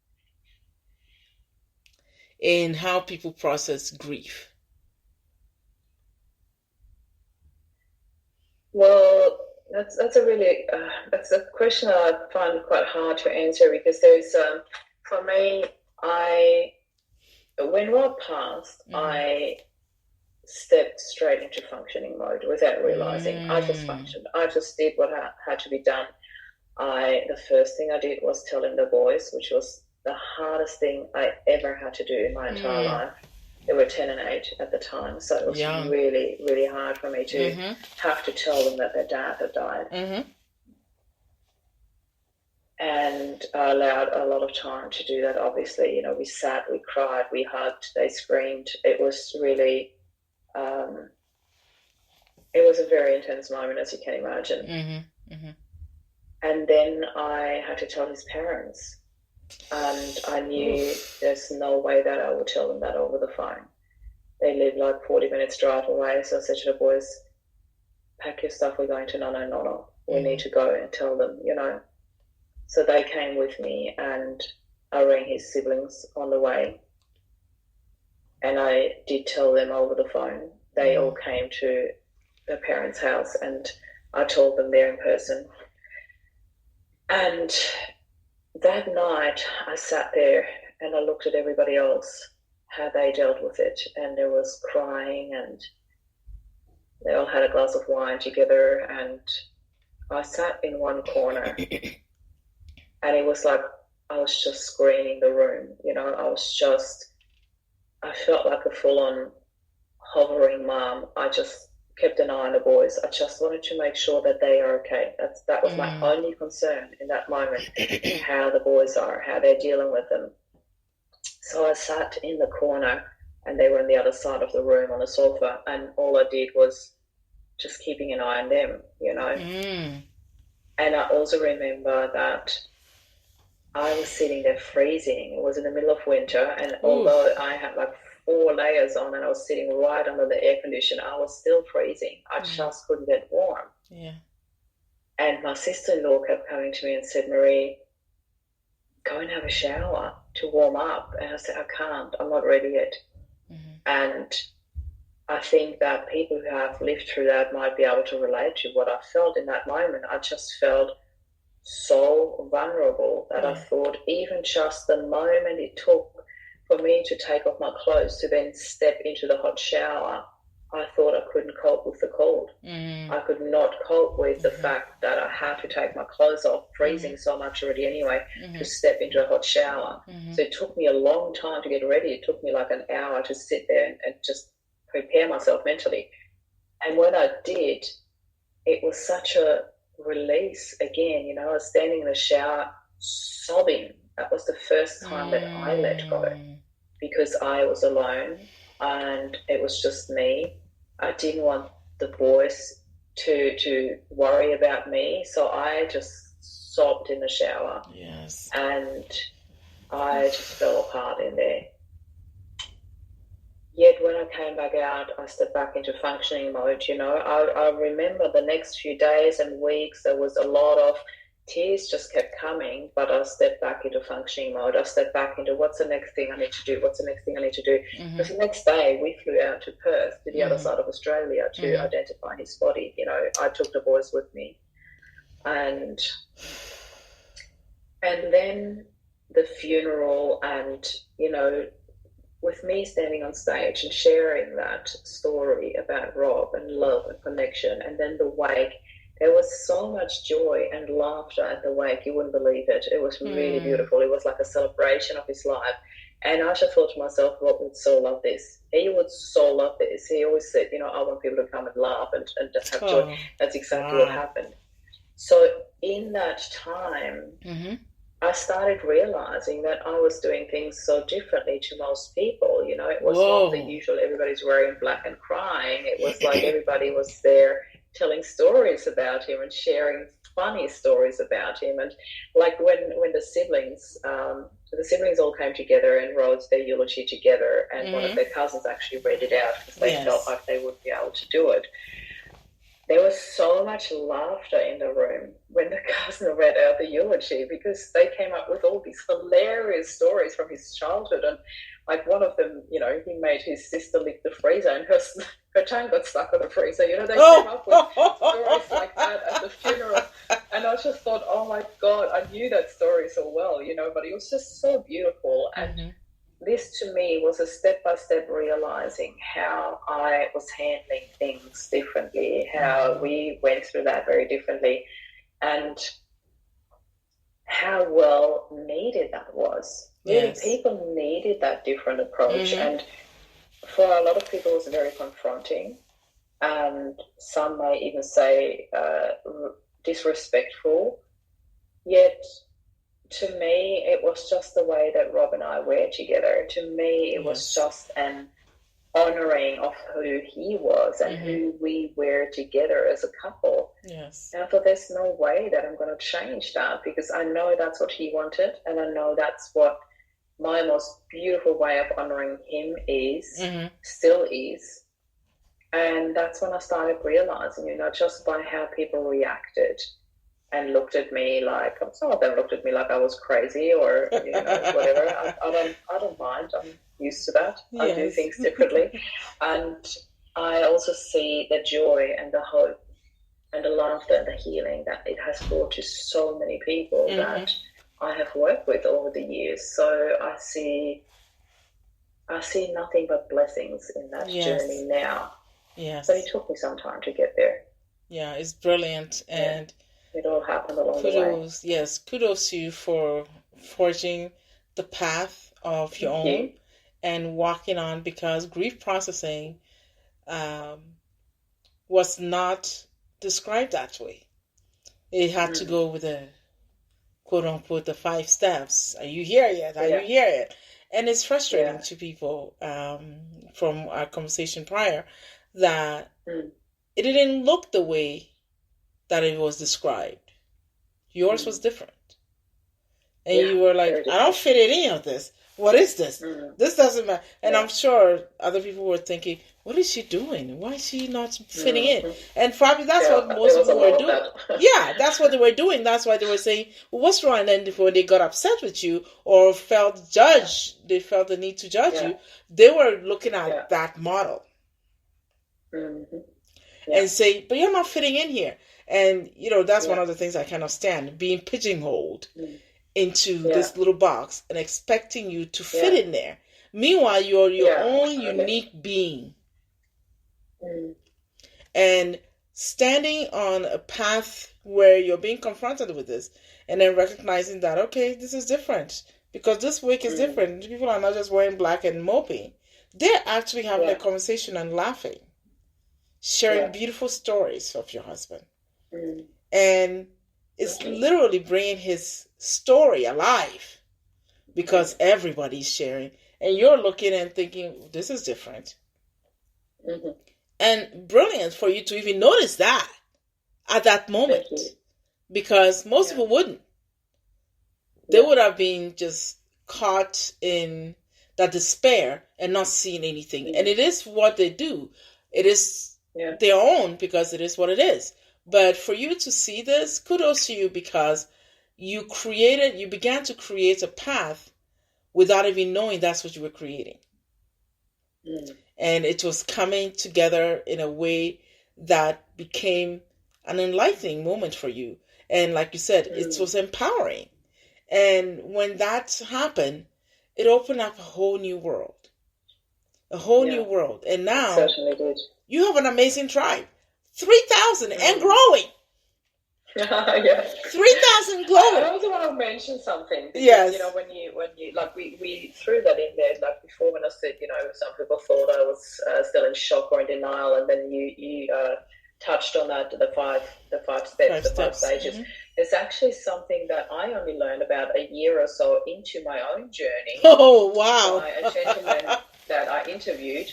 in how people process grief? Well, that's a really that's a question I find quite hard to answer, because there's for me, when Rob passed, I stepped straight into functioning mode without realizing. I just functioned. I just did what had to be done. The first thing I did was telling the boys, which was the hardest thing I ever had to do in my entire life. They were 10 and 8 at the time, so it was really, really hard for me to have to tell them that their dad had died. And I allowed a lot of time to do that, obviously. You know, we sat, we cried, we hugged, they screamed. It was really, it was a very intense moment, as you can imagine. And then I had to tell his parents. And I knew there's no way that I would tell them that over the phone. They live like 40 minutes drive away. So I said to the boys, pack your stuff, we're going to no. We need to go and tell them, you know. So they came with me, and I rang his siblings on the way. And I did tell them over the phone. They all came to their parents' house, and I told them there in person. And that night, I sat there and I looked at everybody else, how they dealt with it. And there was crying, and they all had a glass of wine together. And I sat in one corner, and it was like I was just screaming the room. You know, I felt like a full-on hovering mom. I just kept an eye on the boys. I just wanted to make sure that they are okay. That was my only concern in that moment, how the boys are, how they're dealing with them. So I sat in the corner, and they were on the other side of the room on the sofa, and all I did was just keeping an eye on them, you know. And I also remember that I was sitting there freezing. It was in the middle of winter, and although I had like 4 layers on and I was sitting right under the air conditioner, I was still freezing. I just couldn't get warm. And my sister-in-law kept coming to me and said, Marie, go and have a shower to warm up. And I said, I can't. I'm not ready yet. And I think that people who have lived through that might be able to relate to what I felt in that moment. I just felt so vulnerable that I thought even just the moment it took for me to take off my clothes to then step into the hot shower, I thought I couldn't cope with the cold. I could not cope with the fact that I had to take my clothes off, freezing so much already anyway, to step into a hot shower. So it took me a long time to get ready. It took me like an hour to sit there and just prepare myself mentally. And when I did, it was such a release again. You know, I was standing in the shower sobbing. That was the first time that I let go, because I was alone and it was just me. I didn't want the boys to worry about me, so I just sobbed in the shower. And I just fell apart in there. Yet when I came back out, I stepped back into functioning mode. You know, I remember the next few days and weeks, there was a lot of tears just kept coming, but I stepped back into functioning mode. I stepped back into what's the next thing I need to do? What's the next thing I need to do? Because the next day we flew out to Perth, to the other side of Australia, to identify his body. You know, I took the boys with me. And then the funeral, and, you know, with me standing on stage and sharing that story about Rob and love and connection, and then the wake, there was so much joy and laughter at the wake, you wouldn't believe it. It was really beautiful. It was like a celebration of his life. And I just thought to myself, Rob would so love this. He would so love this. He always said, you know, I want people to come and laugh and have joy. That's exactly what happened. So in that time, Mm-hmm. I started realizing that I was doing things so differently to most people. You know, it was not the Whoa. usual everybody's wearing black and crying. It was like everybody was there telling stories about him and sharing funny stories about him. And like when the siblings all came together and wrote their eulogy together, and one of Mm-hmm. their cousins actually read it out because they felt Yes. like they wouldn't be able to do it. There was so much laughter in the room when the cousin read out the eulogy because they came up with all these hilarious stories from his childhood. And like one of them, you know, he made his sister lick the freezer and her tongue got stuck on the freezer. You know, they came up with stories like that at the funeral. And I just thought, oh my God, I knew that story so well, you know, but it was just so beautiful. And Mm-hmm. this to me was a step-by-step realizing how I was handling things differently, how we went through that very differently, and how well needed that was. Really, Yes. people needed that different approach. Mm-hmm. And for a lot of people, it was very confronting. And some may even say disrespectful. Yet to me, it was just the way that Rob and I were together. To me, it was just an honoring of who he was and who we were together as a couple. Yes. And I thought, there's no way that I'm going to change that because I know that's what he wanted, and I know that's what my most beautiful way of honoring him is, still is. And that's when I started realizing, you know, just by how people reacted and looked at me like, some of them looked at me like I was crazy or, you know, whatever. I don't mind. I'm used to that. Yes. I do things differently. And I also see the joy and the hope and the laughter and the healing that it has brought to so many people that I have worked with over the years. So I see nothing but blessings in that journey now. Yes. But it took me some time to get there. Yeah, it's brilliant. And it all happened along the way. Yes, kudos to you for forging the path of your own and walking on, because grief processing was not described that way. It had to go with the quote unquote the 5 steps. Are you here yet? Are you here yet? And it's frustrating to people from our conversation prior that it didn't look the way that it was described. Yours was different. And you were like, I don't fit in any of this. What is this? This doesn't matter. And I'm sure other people were thinking, what is she doing? Why is she not fitting in? And probably that's what most people were doing. That's what they were doing. That's why they were saying, well, what's wrong? And then before they got upset with you or felt judged, they felt the need to judge you, they were looking at that model. And say, but you're not fitting in here. And, you know, that's one of the things I cannot stand, being pigeonholed into this little box and expecting you to fit in there. Meanwhile, you're your own unique being. And standing on a path where you're being confronted with this and then recognizing that, okay, this is different because this week is different. People are not just wearing black and moping. They're actually having a conversation and laughing, sharing beautiful stories of your husband. And it's literally bringing his story alive because everybody's sharing. And you're looking and thinking, this is different. And brilliant for you to even notice that at that moment. Because most people wouldn't. They would have been just caught in that despair and not seeing anything. And it is what they do. It is their own because it is what it is. But for you to see this, kudos to you because you began to create a path without even knowing that's what you were creating. And it was coming together in a way that became an enlightening moment for you. And like you said, it was empowering. And when that happened, it opened up a whole new world. A whole new world. And now you have an amazing tribe. 3,000 and growing. 3,000 glowing. I also want to mention something. Because, you know, when you like we threw that in there like before when I said, you know, some people thought I was still in shock or in denial, and then you touched on that, the five steps, the five stages. Mm-hmm. It's actually something that I only learned about a year or so into my own journey. Oh, wow. By a gentleman that I interviewed,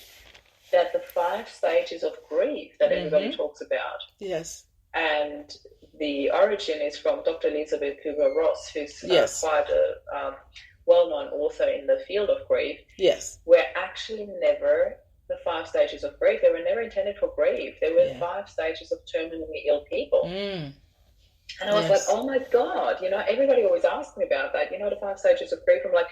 that the 5 stages of grief that everybody talks about. Yes. And the origin is from Dr. Elizabeth Kubler-Ross, who's quite a well-known author in the field of grief. Yes. We're actually never the 5 stages of grief. They were never intended for grief. They were 5 stages of terminally ill people. And I was like, oh my God, everybody always asks me about that. The 5 stages of grief. I'm like,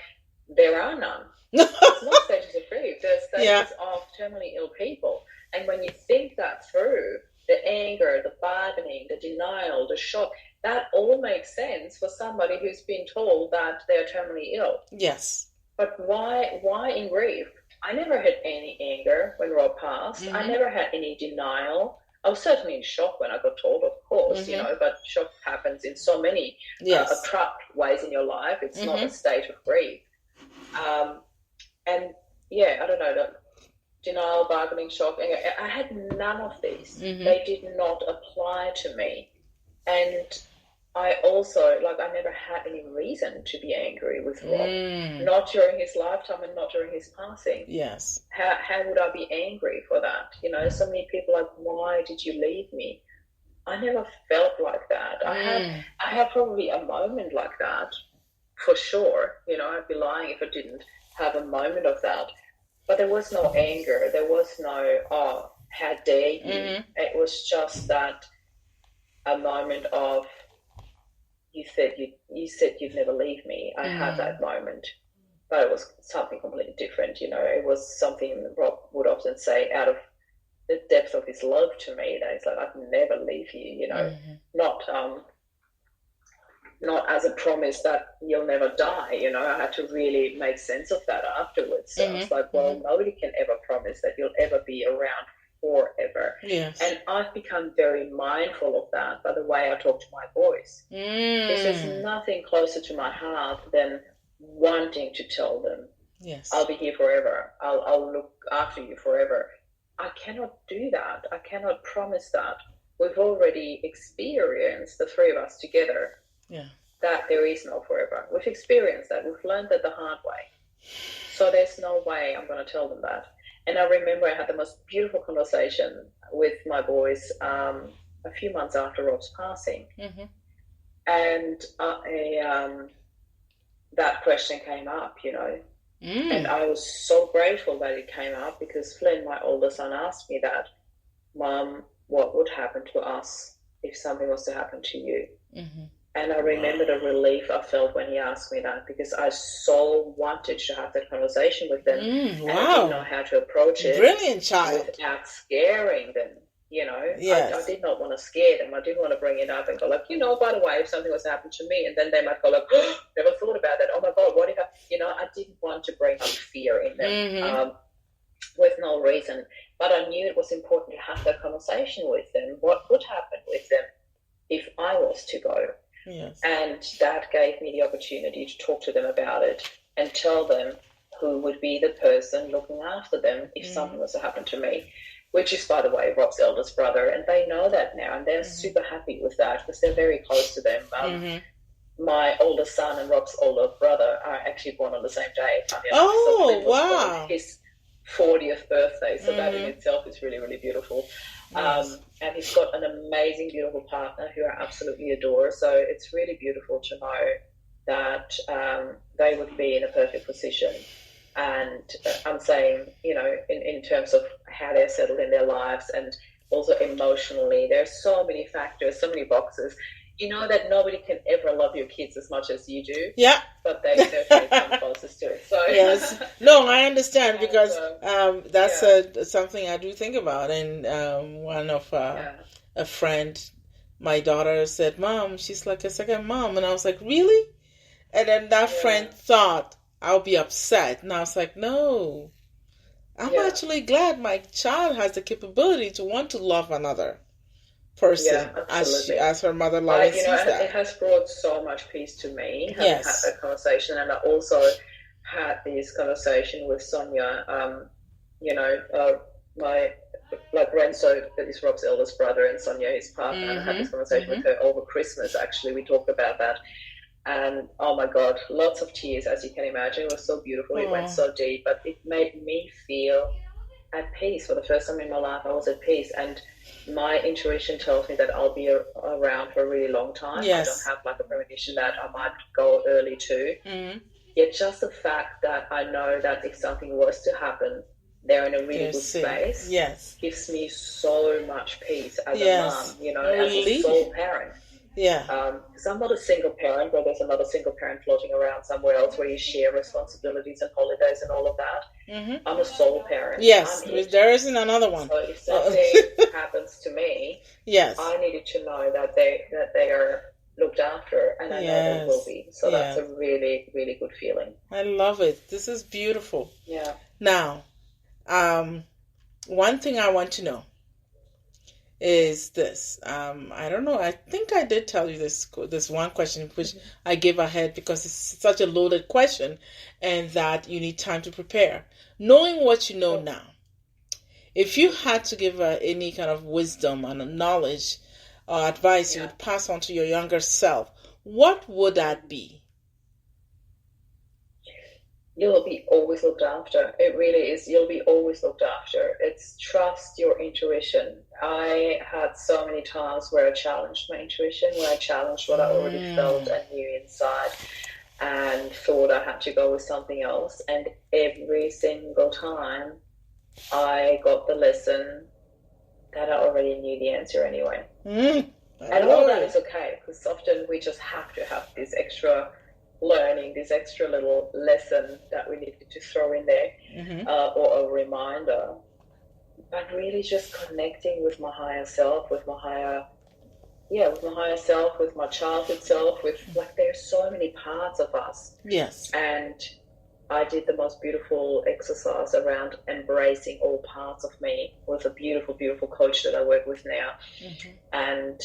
there are none. There's not stages of grief. There's stages of terminally ill people. And when you think that through, the anger, the bargaining, the denial, the shock, that all makes sense for somebody who's been told that they're terminally ill. Yes. But why in grief? I never had any anger when Rob passed. I never had any denial. I was certainly in shock when I got told, of course, but shock happens in so many abrupt ways in your life. It's not a state of grief. And I don't know, the denial, bargaining, shock, anger, I had none of these. They did not apply to me. And I also, I never had any reason to be angry with Rob. Not during his lifetime and not during his passing. Yes. How would I be angry for that? So many people are like, why did you leave me? I never felt like that. I had probably a moment like that, for sure. I'd be lying if I didn't have a moment of that. But there was no anger. There was no, oh, how dare you? It was just that a moment of, you said you'd never leave me. I had that moment, but it was something completely different. It was something Rob would often say out of the depth of his love to me. That he's like, I'd never leave you. Not as a promise that you'll never die. I had to really make sense of that afterwards. So it's like, well, nobody can ever promise that you'll ever be around forever. Yes. And I've become very mindful of that by the way I talk to my boys. There's nothing closer to my heart than wanting to tell them, yes, I'll be here forever. I'll look after you forever. I cannot do that. I cannot promise that. We've already experienced, the 3 of us together, that there is no forever. We've experienced that. We've learned that the hard way. So there's no way I'm going to tell them that. And I remember I had the most beautiful conversation with my boys a few months after Rob's passing. And that question came up, and I was so grateful that it came up, because Flynn, my older son, asked me that, Mom, what would happen to us if something was to happen to you? And I remember the relief I felt when he asked me that, because I so wanted to have that conversation with them. And I didn't know how to approach it. Brilliant child. Without scaring them, Yes. I did not want to scare them. I didn't want to bring it up and go like, by the way, if something was to happen to me, and then they might go like, oh, never thought about that. Oh my God, what if I didn't want to bring up fear in them with no reason. But I knew it was important to have that conversation with them. What would happen with them if I was to go? Yes. And that gave me the opportunity to talk to them about it and tell them who would be the person looking after them if something was to happen to me, which is, by the way, Rob's eldest brother. And they know that now, and they're super happy with that, because they're very close to them. My oldest son and Rob's older brother are actually born on the same day. Oh, so wow. His 40th birthday, so that in itself is really, really beautiful. Yes. And he's got an amazing, beautiful partner who I absolutely adore. So it's really beautiful to know that they would be in a perfect position. And I'm saying, in terms of how they're settled in their lives, and also emotionally, there's so many factors, so many boxes. That nobody can ever love your kids as much as you do. Yeah. But they certainly come closest to it. So yes. No, I understand, because that's something I do think about. And one of a friend, my daughter said, Mom, she's like a second mom. And I was like, really? And then that friend thought I'll be upset. And I was like, no. I'm actually glad my child has the capability to want to love another person, as her mother always sees that. It has brought so much peace to me, having had that conversation. And I also had this conversation with Sonia, like Renzo is Rob's eldest brother and Sonia his partner, and I had this conversation with her over Christmas. Actually, we talked about that, and oh my God, lots of tears, as you can imagine. It was so beautiful. It went so deep, but it made me feel at peace. For the first time in my life, I was at peace, and my intuition tells me that I'll be around for a really long time. Yes. I don't have like a premonition that I might go early too. Yet just the fact that I know that if something was to happen, they're in a really good space. Yes. Gives me so much peace as a mom, you know, as a sole parent. Yeah. Because I'm not a single parent where there's another single parent floating around somewhere else where you share responsibilities and holidays and all of that. I'm a sole parent. Yes, there isn't another one. So if something happens to me, yes, I needed to know that they are looked after, and I know they will be. So that's a really, really good feeling. I love it. This is beautiful. Yeah. Now, one thing I want to know is this. I don't know. I think I did tell you this one question, which I gave ahead because it's such a loaded question, and that you need time to prepare. Knowing what you know now, if you had to give any kind of wisdom and knowledge or advice you would pass on to your younger self, what would that be? You'll be always looked after. It really is. You'll be always looked after. It's trust your intuition. I had so many times where I challenged my intuition, where I challenged what I already felt and knew inside, and thought I had to go with something else. And every single time I got the lesson that I already knew the answer anyway. And all that is okay, because often we just have to have this extra learning, this extra little lesson that we needed to throw in there, or a reminder. But really just connecting with my higher self, with my higher self, with my childhood self, with, like, there's so many parts of us. Yes. And I did the most beautiful exercise around embracing all parts of me with a beautiful, beautiful coach that I work with now. And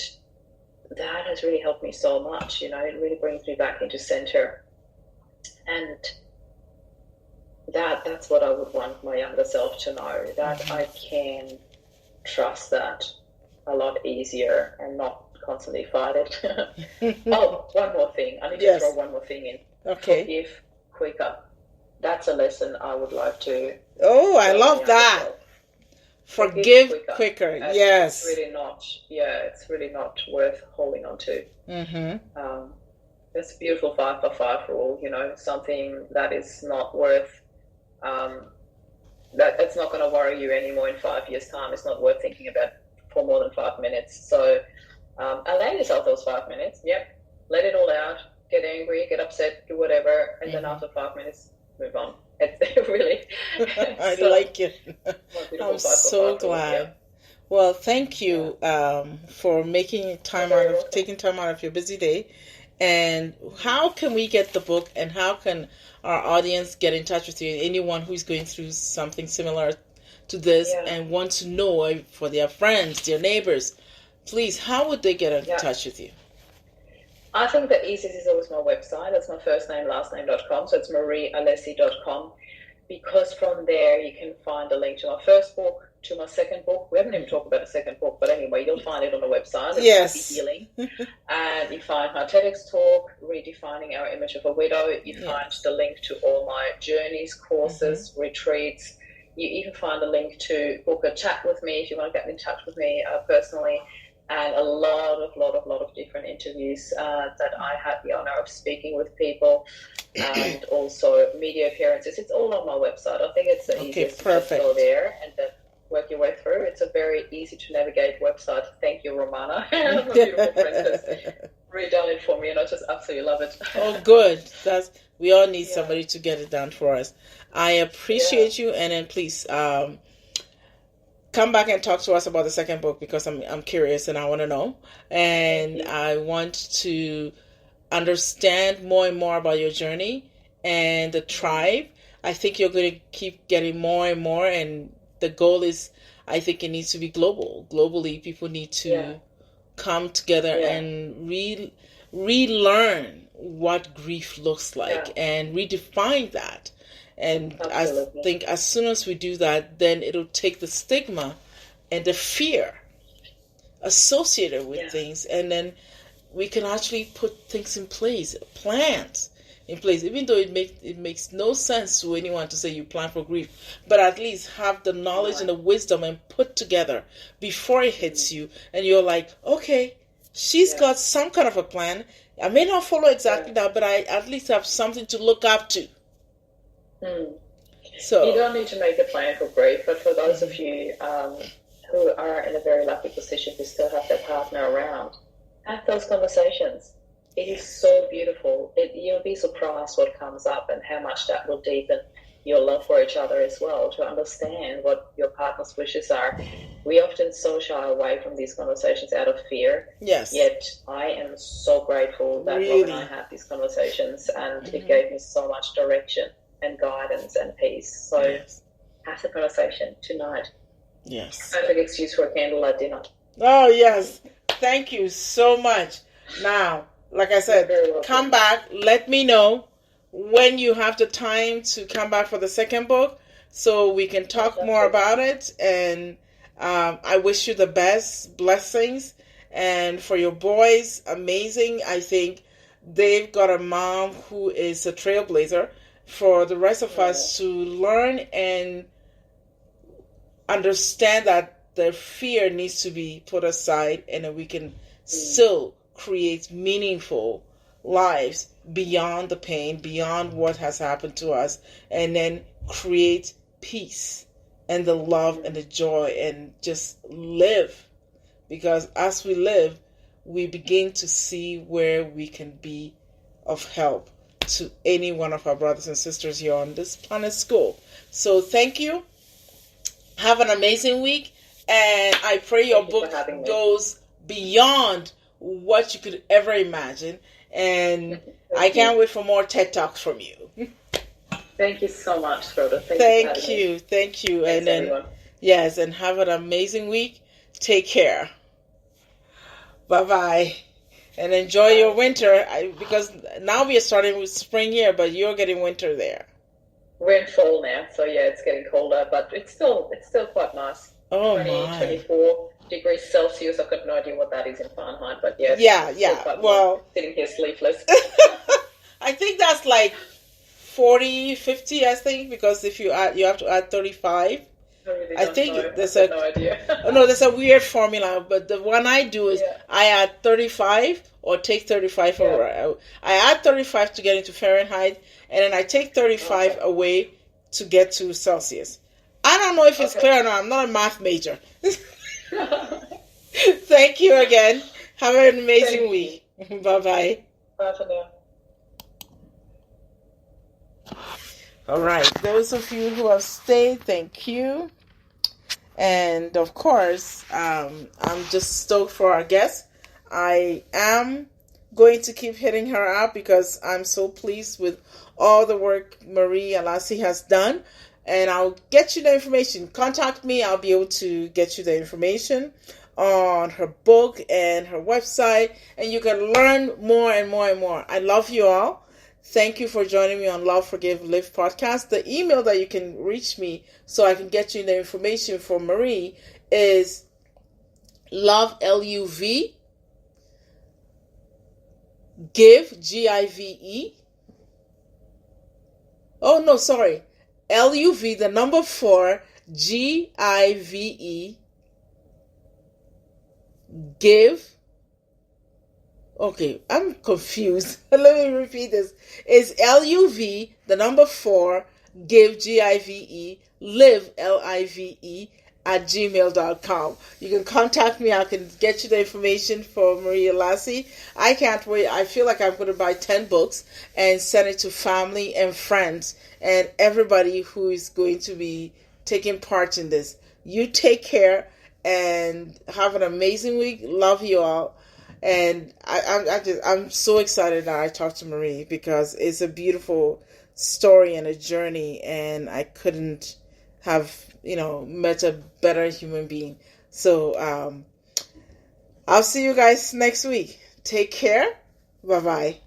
that has really helped me so much. You know, it really brings me back into center. And that's what I would want my younger self to know, that I can trust that a lot easier and not constantly fight it. Oh, one more thing. I need to throw one more thing in. Okay. Forgive quicker. That's a lesson I would like to. Oh, I love that. Forgive quicker. Yes. It's really not worth holding on to. It's a beautiful 5x5 rule, you know, something that is not worth, that it's not going to worry you anymore in 5 years' time. It's not worth thinking about for more than 5 minutes. So allow yourself those 5 minutes. Yep. Let it all out. Get angry, get upset, do whatever. And then after 5 minutes, move on. It's really. I like it. I'm so glad. Well, thank you for taking time out of your busy day. And how can we get the book, and how can our audience get in touch with you? Anyone who's going through something similar to this and wants to know, for their friends, their neighbors, please, how would they get in touch with you? I think the easiest is always my website. That's my first name, last name.com. So it's mariealessi.com, because from there you can find a link to my first book, to my second book. We haven't even talked about the second book, but anyway, you'll find it on the website. It's Happy Healing. And you find my TEDx talk, Redefining Our Image of a Widow. You find the link to all my journeys, courses, retreats. You even find a link to book a chat with me if you want to get in touch with me personally. And a lot of different interviews that I had the honor of speaking with people, and also media appearances. It's all on my website. I think it's the easiest to just go there and then work your way through. It's a very easy to navigate website. Thank you, Romana. My beautiful friend has redone it for me, and I just absolutely love it. Oh, good. We all need somebody to get it done for us. I appreciate you, and then please come back and talk to us about the second book, because I'm curious and I want to know, and I want to understand more and more about your journey and the tribe. I think you're going to keep getting more and more, and the goal is, I think it needs to be global. Globally, people need to come together and relearn what grief looks like and redefine that, And Absolutely. I think as soon as we do that, then it'll take the stigma and the fear associated with things, and then we can actually put things in place, plans in place, even though it makes no sense to anyone to say you plan for grief, but at least have the knowledge and the wisdom and put together before it hits you, and you're like, okay, she's got some kind of a plan. I may not follow exactly that, but I at least have something to look up to. So you don't need to make a plan for grief, but for those of you who are in a very lucky position to still have their partner around, have those conversations. It is so beautiful. You'll be surprised what comes up and how much that will deepen your love for each other as well, to understand what your partner's wishes are. We often so shy away from these conversations out of fear. Yes. Yet I am so grateful that Rob and I had these conversations, and it gave me so much direction and guidance and peace. So have the conversation tonight. Yes. Perfect excuse for a candlelight dinner. Oh, yes. Thank you so much. Now, like I said, come back. Let me know when you have the time to come back for the second book so we can talk more about it. And I wish you the best blessings. And for your boys, amazing. I think they've got a mom who is a trailblazer for the rest of us to learn and understand that the fear needs to be put aside, and that we can still create meaningful lives beyond the pain, beyond what has happened to us, and then create peace and the love and the joy and just live. Because as we live, we begin to see where we can be of help to any one of our brothers and sisters here on this planet school. So thank you. Have an amazing week, and I pray your book goes beyond what you could ever imagine, and I can't wait for more TED Talks from you. Thank you so much, Rhoda. Thank you. Thanks, and then everyone. Yes, and have an amazing week. Take care. Bye-bye. And enjoy your winter, because now we are starting with spring here, but you're getting winter there. We're in fall now, so yeah, it's getting colder, but it's still quite nice. Oh, 24 degrees Celsius. I've got no idea what that is in Fahrenheit, but yeah. Well, sitting here sleepless. I think that's like 40, 50, I think, because if you have to add 35. I think there's no idea. There's a weird formula, but the one I do is I add 35 or take 35 over. I add 35 to get into Fahrenheit, and then I take 35 away to get to Celsius. I don't know if it's clear or not. I'm not a math major. Thank you again. Have an amazing week. Bye-bye. Bye for now. All right. Those of you who have stayed, thank you. And, of course, I'm just stoked for our guest. I am going to keep hitting her up because I'm so pleased with all the work Marie Alessi has done. And I'll get you the information. Contact me. I'll be able to get you the information on her book and her website. And you can learn more and more and more. I love you all. Thank you for joining me on Love, Forgive, Live podcast. The email that you can reach me so I can get you the information for Marie is love, L-U-V, give, G-I-V-E. Oh, no, sorry. L-U-V, the number 4, G-I-V-E, give. Okay, I'm confused. Let me repeat this. It's L-U-V, the number 4, give, G-I-V-E, live, L-I-V-E, at gmail.com. You can contact me. I can get you the information for Marie Alessi. I can't wait. I feel like I'm going to buy 10 books and send it to family and friends and everybody who is going to be taking part in this. You take care and have an amazing week. Love you all. And I'm so excited that I talked to Marie because it's a beautiful story and a journey, and I couldn't have, met a better human being. So I'll see you guys next week. Take care. Bye-bye.